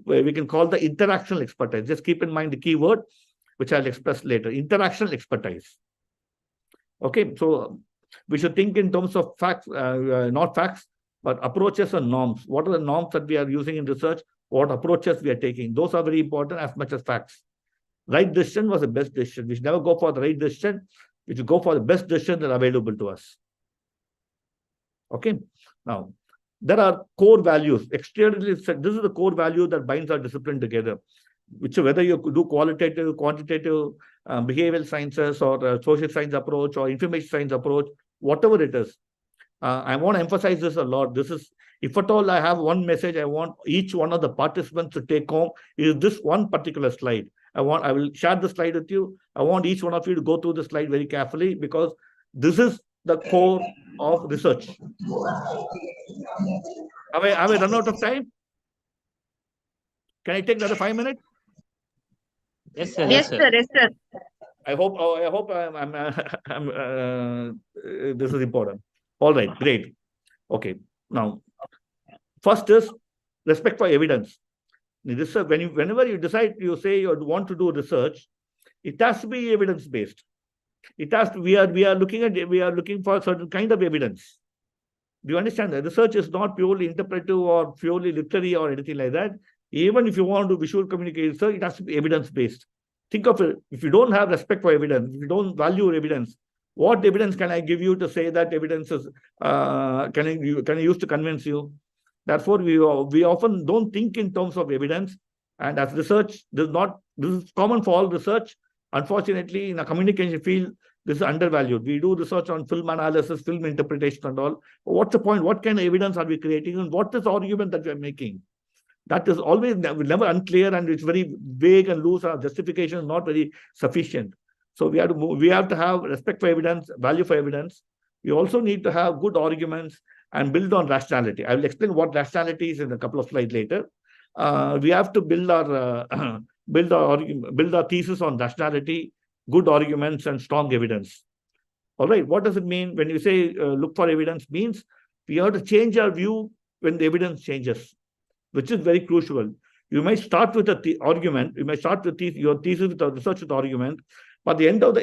Where we can call the interactional expertise. Just keep in mind the key word, which I'll express later. Interactional expertise. Okay, so we should think in terms of facts, not facts, but approaches and norms. What are the norms that we are using in research? What approaches we are taking? Those are very important as much as facts. Right decision was the best decision. We should never go for the right decision. We should go for the best decision that are available to us. Okay, now there are core values. Exteriorly, this is the core value that binds our discipline together. Which whether you do qualitative, quantitative, behavioral sciences or social science approach or information science approach, whatever it is. I want to emphasize this a lot. This is, if at all I have one message I want each one of the participants to take home, is this one particular slide. I will share the slide with you. I want each one of you to go through the slide very carefully, because this is the core of research. Have I run out of time? Can I take another 5 minutes? Yes, sir. Yes, sir. Yes, sir. I hope this is important. All right, great. Okay, now, first is respect for evidence. Whenever you decide, you say you want to do research, it has to be evidence-based. It has to. We are looking for a certain kind of evidence. Do you understand that? Research is not purely interpretive or purely literary or anything like that. Even if you want to do visual communication research, it has to be evidence-based. Think of it. If you don't have respect for evidence, if you don't value evidence, What evidence can I give you to say that evidence is, can I use to convince you? Therefore, we often don't think in terms of evidence. And as research, this is common for all research. Unfortunately, in a communication field, this is undervalued. We do research on film analysis, film interpretation and all. What's the point? What kind of evidence are we creating? And what is the argument that we are making? That is always never unclear, and it's very vague and loose. Our justification is not very sufficient. So we have to have respect for evidence, value for evidence. We also need to have good arguments and build on rationality. I will explain what rationality is in a couple of slides later. We have to build our thesis on rationality, good arguments, and strong evidence. All right. What does it mean when you say look for evidence? Means we have to change our view when the evidence changes, which is very crucial. You may start with an argument. You may start with your thesis with a research with argument. But the end of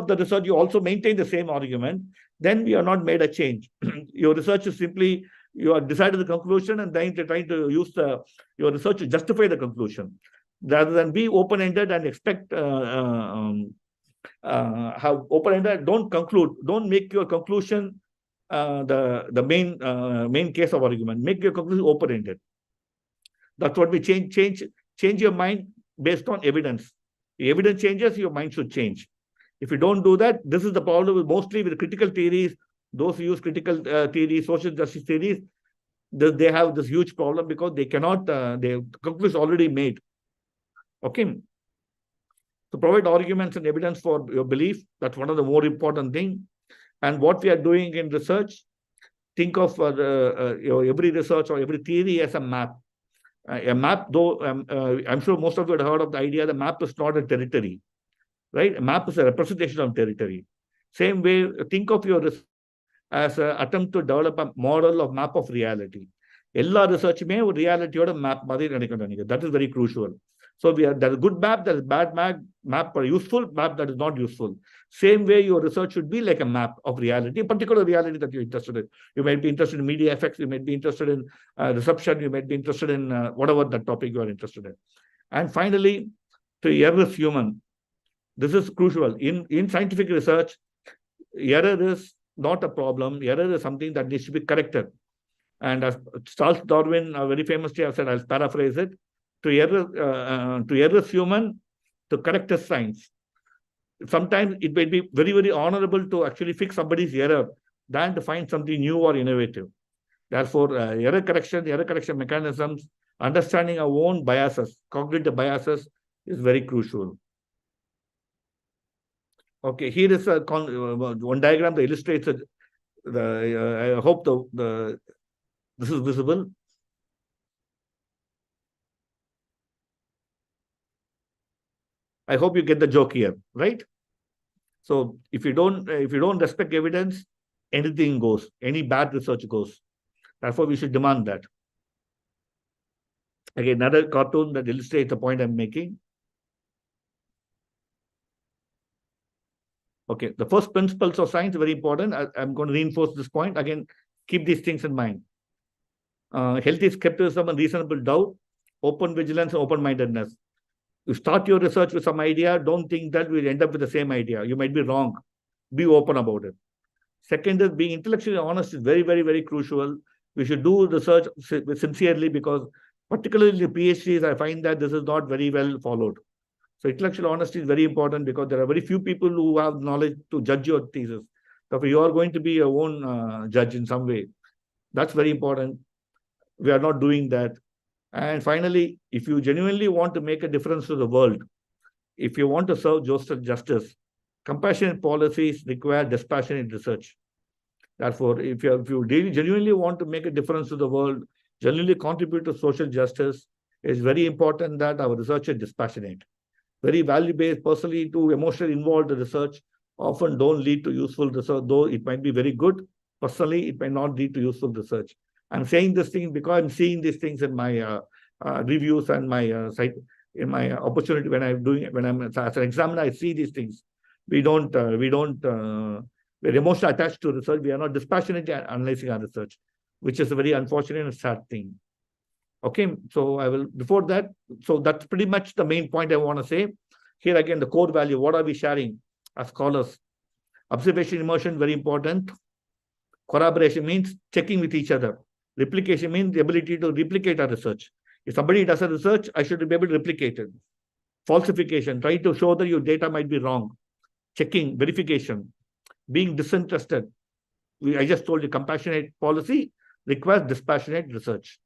the research, you also maintain the same argument. Then we are not made a change. Your research is simply, you have decided the conclusion and then you're trying to use your research to justify the conclusion, rather than be open-ended and expect have open-ended. Don't conclude. Don't make your conclusion the main case of argument. Make your conclusion open-ended. That's what we change your mind based on evidence. The evidence changes, your mind should change. If you don't do that, this is the problem mostly with critical theories. Those who use critical theories, social justice theories, they have this huge problem because they cannot, their conclusion is already made. Okay. So provide arguments and evidence for your belief. That's one of the more important things. And what we are doing in research, think of every research or every theory as a map. A map, though, I'm sure most of you have heard of the idea the map is not a territory, right? A map is a representation of territory. Same way, think of your research as an attempt to develop a model of map of reality. Ella research may reality or a map. That is very crucial. So there's a good map, there's a bad map, or useful map that is not useful. Same way, your research should be like a map of reality, a particular reality that you're interested in. You might be interested in media effects, you might be interested in reception, you might be interested in whatever the topic you are interested in. And finally, the error is human. This is crucial. In scientific research, error is not a problem. Error is something that needs to be corrected. And as Charles Darwin very famously have said, I'll paraphrase it, to err is human, to correct is science. Sometimes it may be very, very honorable to actually fix somebody's error than to find something new or innovative. Therefore, error correction mechanisms, understanding our own biases, cognitive biases, is very crucial. Okay, here is one diagram that illustrates it. I hope this is visible. I hope you get the joke here, right? So if you don't respect evidence, anything goes. Any bad research goes. Therefore, we should demand that. Again, another cartoon that illustrates the point I'm making. Okay, the first principles of science are very important. I'm going to reinforce this point. Again, keep these things in mind. Healthy skepticism and reasonable doubt, open vigilance, and open-mindedness. You start your research with some idea, don't think that we'll end up with the same idea. You might be wrong. Be open about it. Second is being intellectually honest is very, very, very crucial. We should do research sincerely because particularly in PhDs, I find that this is not very well followed. So intellectual honesty is very important because there are very few people who have knowledge to judge your thesis. So you are going to be your own judge in some way. That's very important. We are not doing that. And finally, if you genuinely want to make a difference to the world, if you want to serve justice, compassionate policies require dispassionate research. Therefore, if you really genuinely want to make a difference to the world, genuinely contribute to social justice, it's very important that our research is dispassionate. Very value-based, personally to emotionally involved research often don't lead to useful research, though it might be very good. Personally, it might not lead to useful research. I'm saying this thing because I'm seeing these things in my reviews and my site, in my opportunity when I'm as an examiner, I see these things. We're emotionally attached to research. We are not dispassionately analyzing our research, which is a very unfortunate and sad thing. Okay, so before that, so that's pretty much the main point I want to say. Here again, the core value, what are we sharing as scholars? Observation, immersion, very important. Collaboration means checking with each other. Replication means the ability to replicate our research. If somebody does a research, I should be able to replicate it. Falsification, try to show that your data might be wrong. Checking, verification, being disinterested. I just told you, compassionate policy requires dispassionate research.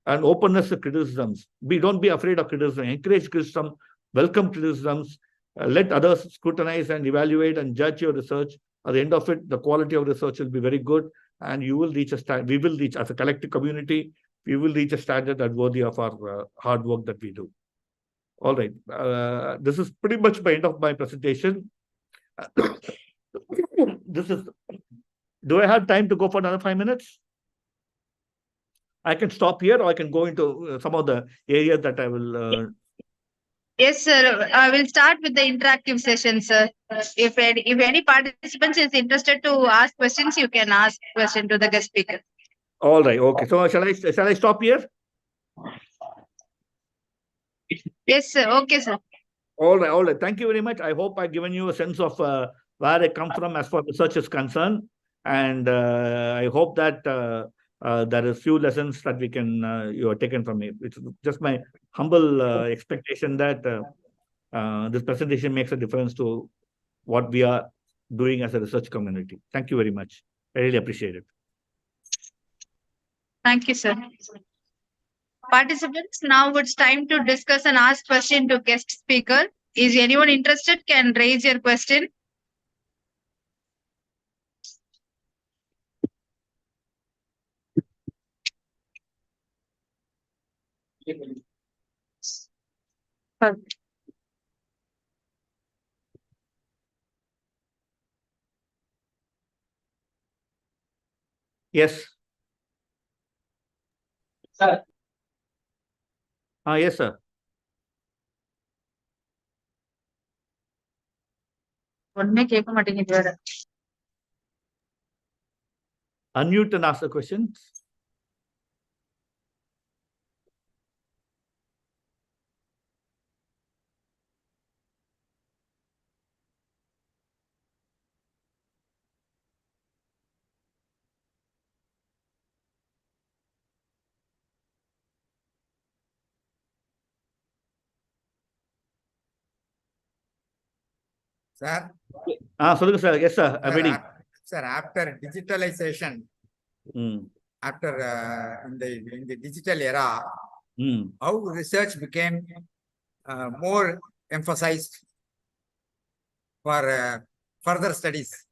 And openness to criticisms. Don't be afraid of criticism. Encourage criticism, welcome criticisms, let others scrutinize and evaluate and judge your research. At the end of it, the quality of research will be very good, and you will reach a standard. We will reach, as a collective community, we will reach a standard that worthy of our hard work that we do. All right. This is pretty much the end of my presentation. Do I have time to go for another 5 minutes? I can stop here, or I can go into some of the areas that I will. Yes, sir. I will start with the interactive session, sir. If any participants is interested to ask questions, you can ask question to the guest speaker. All right. Okay. So shall I stop here? Yes, sir. Okay, sir. All right. All right. Thank you very much. I hope I've given you a sense of where I come from as far as research is concerned, and I hope that there is few lessons that we can you are taken from me. It's just my humble expectation that this presentation makes a difference to what we are doing as a research community. Thank you very much. I really appreciate it. Thank you, sir. Participants, now it's time to discuss and ask question to guest speaker. Is anyone interested? Can raise your question. Yes. Sir. Yes, sir. Unmute and ask the question. Sir. Sorry, sir. Yes, sir. I'm ready. Sir, after digitalization, after in the digital era, how research became more emphasized for further studies?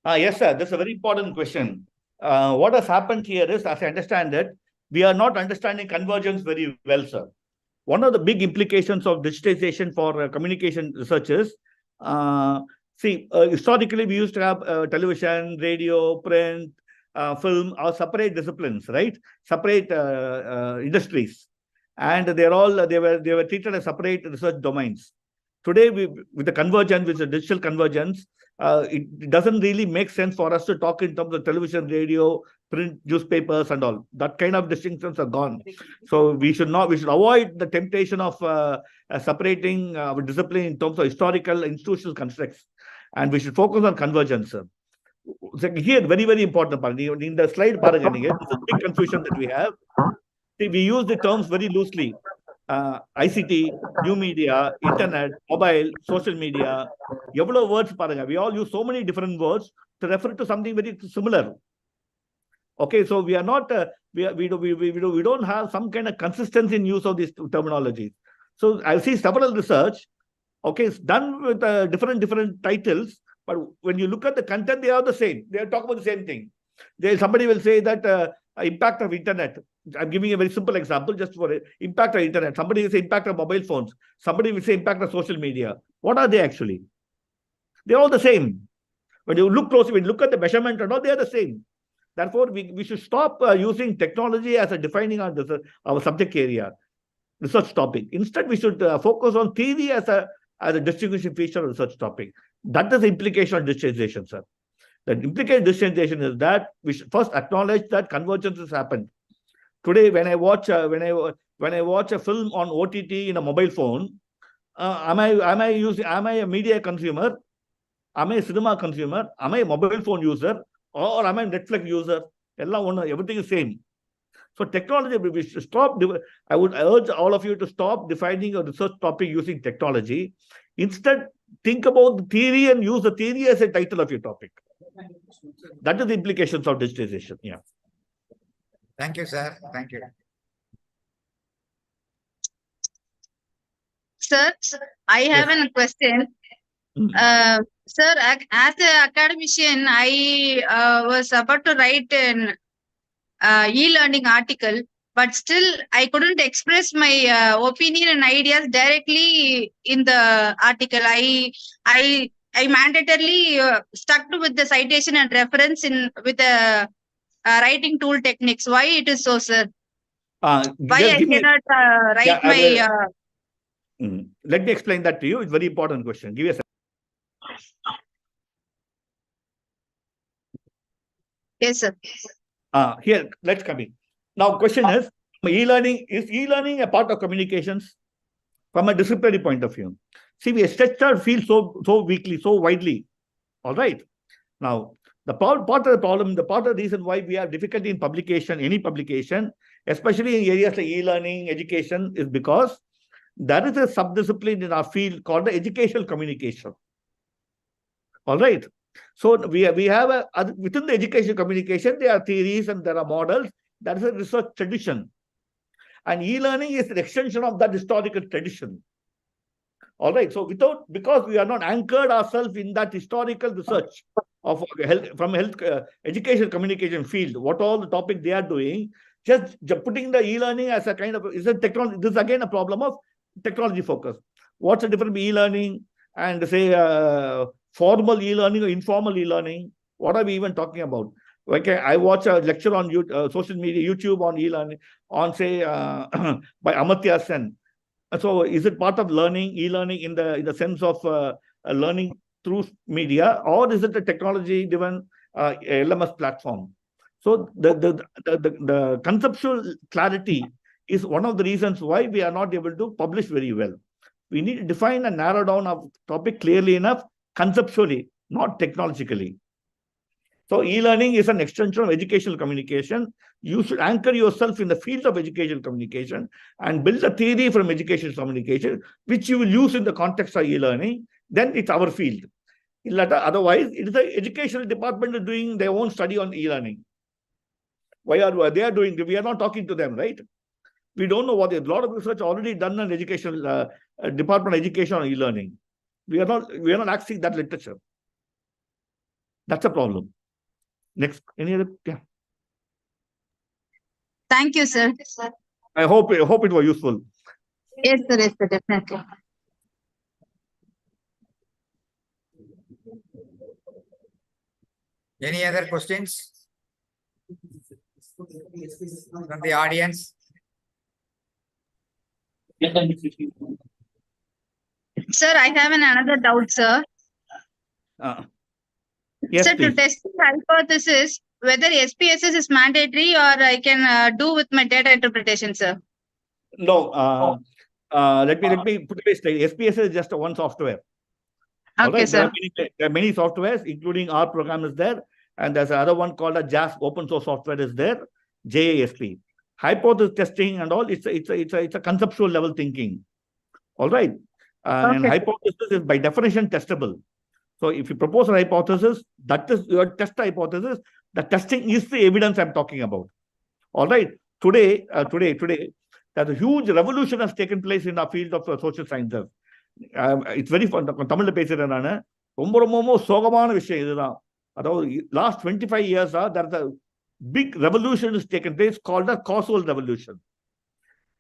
Yes, sir. That's a very important question. What has happened here is, as I understand it, we are not understanding convergence very well, sir. One of the big implications of digitization for communication researchers, historically we used to have television, radio, print, film, or separate disciplines, right? Separate industries, and they were treated as separate research domains. Today, with the convergence, with the digital convergence, it doesn't really make sense for us to talk in terms of television, radio, print, newspapers, and all. That kind of distinctions are gone. So we should avoid the temptation of separating our discipline in terms of historical institutional constructs, and we should focus on convergence. So here, very, very important part. In the slide, there's a big confusion that we have. See, we use the terms very loosely. ICT, new media, internet, mobile, social media. Evlo words, we all use so many different words to refer to something very similar. Okay, so we are not we don't have some kind of consistency in use of these terminologies. So I see several research, okay, it's done with different titles, but when you look at the content, they are the same. They are talking about the same thing. Somebody will say that impact of internet. I'm giving a very simple example just for impact of internet. Somebody will say impact of mobile phones. Somebody will say impact of social media. What are they actually? They're all the same. When you look closely, when you look at the measurement and all, they are the same. Therefore, we should stop using technology as a defining our subject area, research topic. Instead, we should focus on theory as a distinguishing feature of research topic. That is the implication of digitization, sir. The implication of digitization is that we should first acknowledge that convergence has happened. Today, when I watch a film on OTT in a mobile phone, am I a media consumer? am I a cinema consumer? Am I a mobile phone user? Or am I a Netflix user? Everything is same. So technology, we should stop. I would urge all of you to stop defining a research topic using technology. Instead, think about the theory and use the theory as a title of your topic. That is the implications of digitization. Yeah. Thank you, sir. Thank you. Sir, I have a question. Sir, as an academician, I was about to write an e-learning article, but still I couldn't express my opinion and ideas directly in the article. I mandatorily stuck to with the citation and reference with the writing tool techniques. Why it is so, sir? Why I cannot write my... Let me explain that to you. It's a very important question. Give me a second. Yes, sir. Here, let's come in. Now, question is e-learning a part of communications from a disciplinary point of view? See, we stretch our field so weakly, so widely. All right. Now, the part of the problem, the part of the reason why we have difficulty in publication, any publication, especially in areas like e-learning, education, is because there is a subdiscipline in our field called the educational communication. All right. So we have within the educational communication, there are theories and there are models. That is a research tradition. And e-learning is an extension of that historical tradition. All right. So because we are not anchored ourselves in that historical research of health education communication field, what all the topic they are doing, just putting the e-learning as a kind of is a technology. This is again a problem of technology focus. What's the difference between e-learning and say formal e-learning or informal e-learning? What are we even talking about? Okay, I watch a lecture on social media, YouTube on e-learning, on say by Amartya Sen. So, is it part of learning, e-learning in the sense of learning through media, or is it a technology-driven LMS platform? So, the conceptual clarity is one of the reasons why we are not able to publish very well. We need to define and narrow down our topic clearly enough, conceptually, not technologically. So e-learning is an extension of educational communication. You should anchor yourself in the field of educational communication and build a theory from educational communication, which you will use in the context of e-learning. Then it's our field. Otherwise, it is the educational department doing their own study on e-learning. Why are they doing? We are not talking to them, right? We don't know what a lot of research already done on educational department of education on e-learning. We are not accessing that literature. That's a problem. Next, any other? Yeah. Thank you, sir. I hope it was useful. Yes, sir. Yes, sir. Definitely. Any other questions from the audience? Sir, I have another doubt, sir. Yes, sir, please. to test the hypothesis, whether SPSS is mandatory or I can do with my data interpretation, sir. No. Let me put it this way. SPSS is just one software. Okay, right? Sir. There are many softwares, including our program is there, and there's another one called a JASP open source software is there, JASP. Hypothesis testing and all, it's a conceptual level thinking. All right. Okay. And hypothesis is by definition testable. So if you propose a hypothesis, that is your test hypothesis. The testing is the evidence I'm talking about. All right. Today, that a huge revolution has taken place in our field of social sciences. It's very fun. Last 25 years, there's a big revolution has taken place called the causal revolution.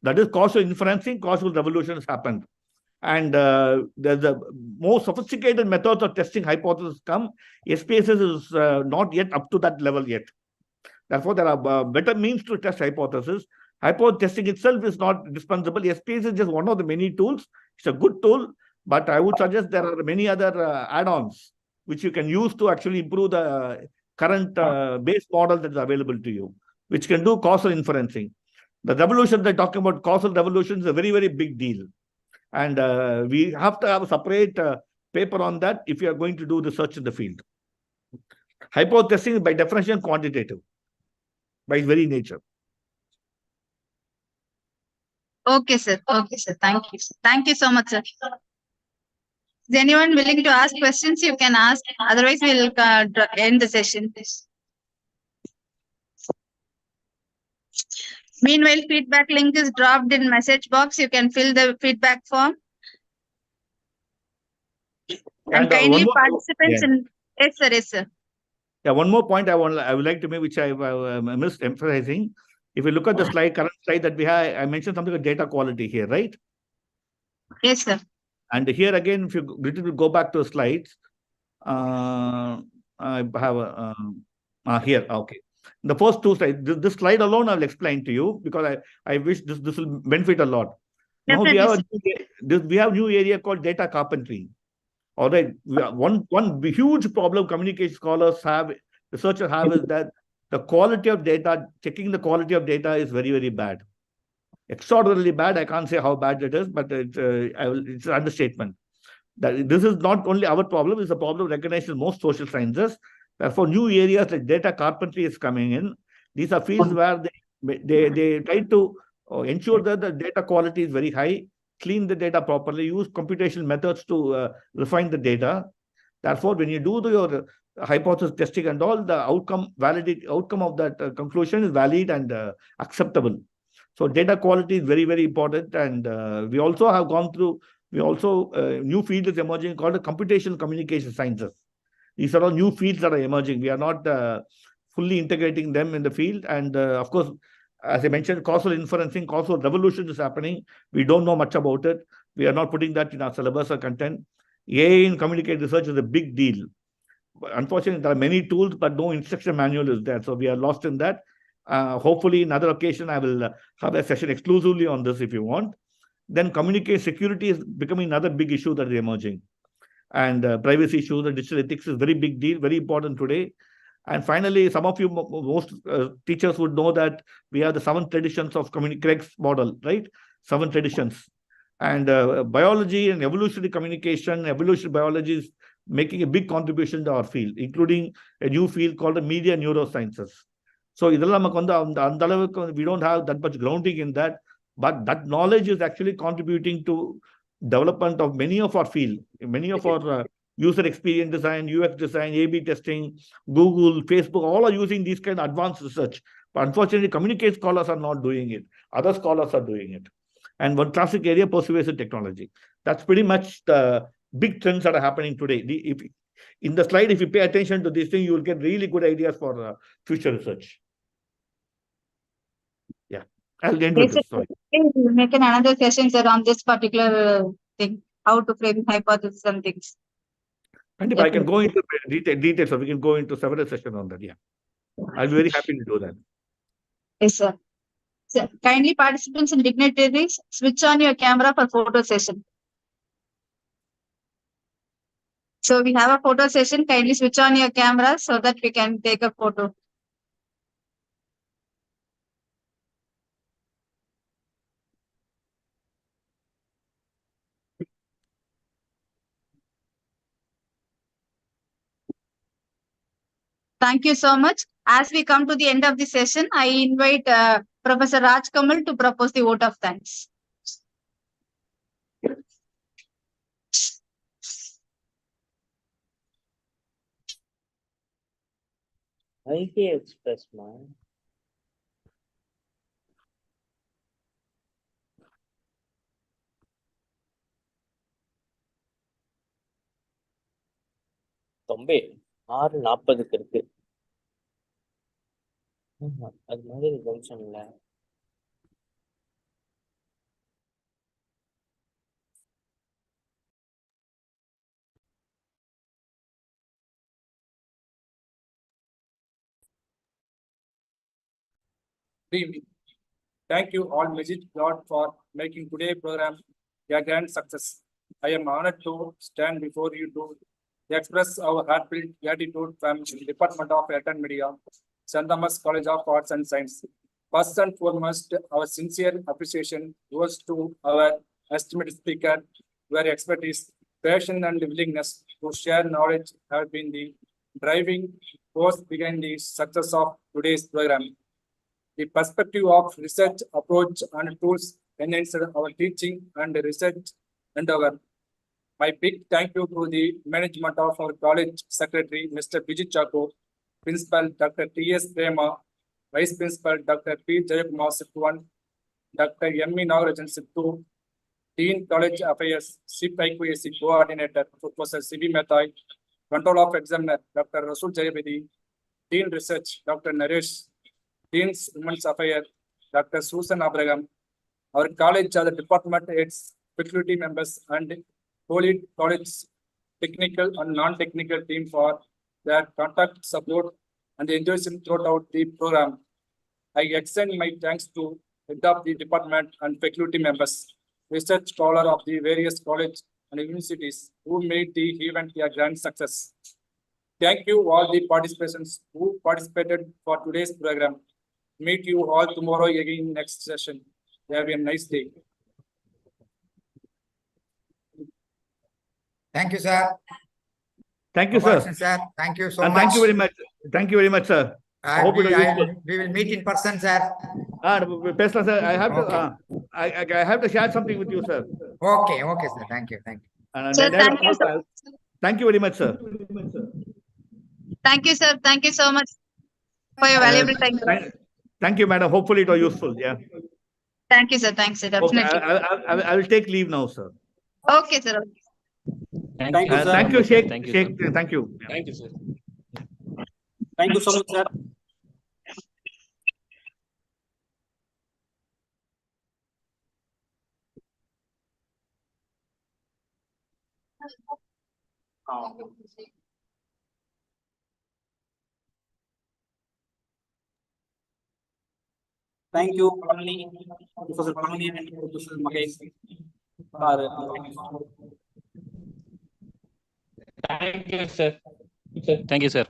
That is causal inferencing, causal revolution has happened. And the more sophisticated methods of testing hypotheses come. SPSS is not yet up to that level yet. Therefore, there are better means to test hypotheses. Hypothesis testing itself is not dispensable. SPSS is just one of the many tools. It's a good tool, but I would suggest there are many other add-ons which you can use to actually improve the current base model that is available to you, which can do causal inferencing. The revolution they're talking about, causal revolution, is a very, very big deal. And we have to have a separate paper on that if you are going to do research in the field. Hypothesis testing is by definition quantitative, by its very nature. Okay, sir. Okay, sir. Thank you. Thank you so much, sir. Is anyone willing to ask questions? You can ask. Otherwise, we'll end the session. Meanwhile, feedback link is dropped in message box. You can fill the feedback form. And kindly participants in. Yes, sir. Yes, sir. Yeah, one more point I would like to make, which I missed emphasizing. If you look at the current slide that we have, I mentioned something about data quality here, right? Yes, sir. And here again, if you little bit go back to the slides, I have here. Okay, the first two slides. This slide alone I will explain to you because I wish this will benefit a lot. Now we have a new area called data carpentry. All right, one huge problem communication scholars have, researchers have, is that the quality of data, checking the quality of data is very, very bad. Extraordinarily bad. I can't say how bad it is, but it's an understatement. That this is not only our problem; it's a problem recognized in most social sciences. Therefore, new areas like data carpentry is coming in. These are fields where they try to ensure that the data quality is very high, clean the data properly, use computational methods to refine the data. Therefore, when you do your hypothesis testing and all, the outcome of that conclusion is valid and acceptable. So data quality is very, very important. And we also have gone through, new field is emerging called the computational communication sciences. These are all new fields that are emerging. We are not fully integrating them in the field. And of course, as I mentioned, causal inferencing, causal revolution is happening. We don't know much about it. We are not putting that in our syllabus or content. AI in communication research is a big deal. Unfortunately, there are many tools, but no instruction manual is there. So we are lost in that. Hopefully, in another occasion, I will have a session exclusively on this if you want. Then communication security is becoming another big issue that is emerging. And privacy issues and digital ethics is a very big deal, very important today. And finally, some of you, most teachers would know that we have the 7 traditions of Craig's model, right? 7 traditions. And biology and evolutionary communication, evolutionary biology is making a big contribution to our field, including a new field called the media neurosciences. So we don't have that much grounding in that, but that knowledge is actually contributing to development of many of our field, many of our user experience design, UX design, A/B testing, Google, Facebook, all are using these kind of advanced research. But unfortunately, communication scholars are not doing it. Other scholars are doing it. And one classic area, persuasive technology. That's pretty much the big trends that are happening today. In the slide, if you pay attention to this thing, you will get really good ideas for future research. Yeah, I'll end with this. Sorry. We'll make another session, sir, on this particular thing, how to frame hypothesis and things. And if I can go into details, so we can go into several sessions on that. Yeah, I'll be very happy to do that. Yes, sir. So, kindly participants and dignitaries, switch on your camera for photo session. So we have a photo session. Kindly switch on your camera so that we can take a photo. Thank you so much. As we come to the end of the session, I invite Professor Raj Kamal to propose the vote of thanks. IT Express, man. தம்பி 6:40 இருக்கு. அது மாதிரி junction இல்ல. Good evening. Thank you all, Majid God, for making today's program a grand success. I am honored to stand before you to express our heartfelt gratitude from the Department of Electronic and Media, St. Thomas College of Arts and Science. First and foremost, our sincere appreciation goes to our esteemed speaker, where expertise passion and willingness to share knowledge have been the driving force behind the success of today's program. The perspective of research approach and tools enhanced our teaching and research endeavor. My big thank you to the management of our college secretary, Mr. Bijit Chako, Principal Dr. T.S. Prema, Vice Principal Dr. P. Jayakumar Sittuvan, Dr. M.E. Nagarajan Sittu, Dean College Affairs, CIQAC Coordinator, Professor C.B. Mehtai, Control of Examiner, Dr. Rasul Jayabedi, Dean Research, Dr. Naresh, Dean's Women's Affairs, Dr. Susan Abraham, our college are the department heads, faculty members, and wholly college technical and non-technical team for their contact support and enthusiasm throughout the program. I extend my thanks to head of the department and faculty members, research scholar of the various colleges and universities who made the event a grand success. Thank you all the participants who participated for today's program. Meet you all tomorrow again next session. Have a nice day. Thank you, sir. Thank you, sir. Gopalakrishnan, sir. Thank you so And much. thank you very much. Thank you very much, sir. I hope it was useful. We will meet in person, sir. Pesla, sir, I have Okay. to, I have to share something with you, sir. Okay, okay, sir. Thank you, thank you. And Sir, then, thank you, sir. Thank you very much, sir. Thank you, sir. Thank you so much for your valuable time. Thank you, madam. Hopefully it was useful. Yeah. Thank you, sir. Thanks, sir. Okay, Definitely. I will take leave now, sir. Okay, sir. Thank you, sir. Thank you, Sheikh. Thank you, Sheikh, thank you. Thank you, sir. Thank you so much, sir. Thank you, Professor Palani and Professor Mahesh. Thank you, sir. Thank you, sir.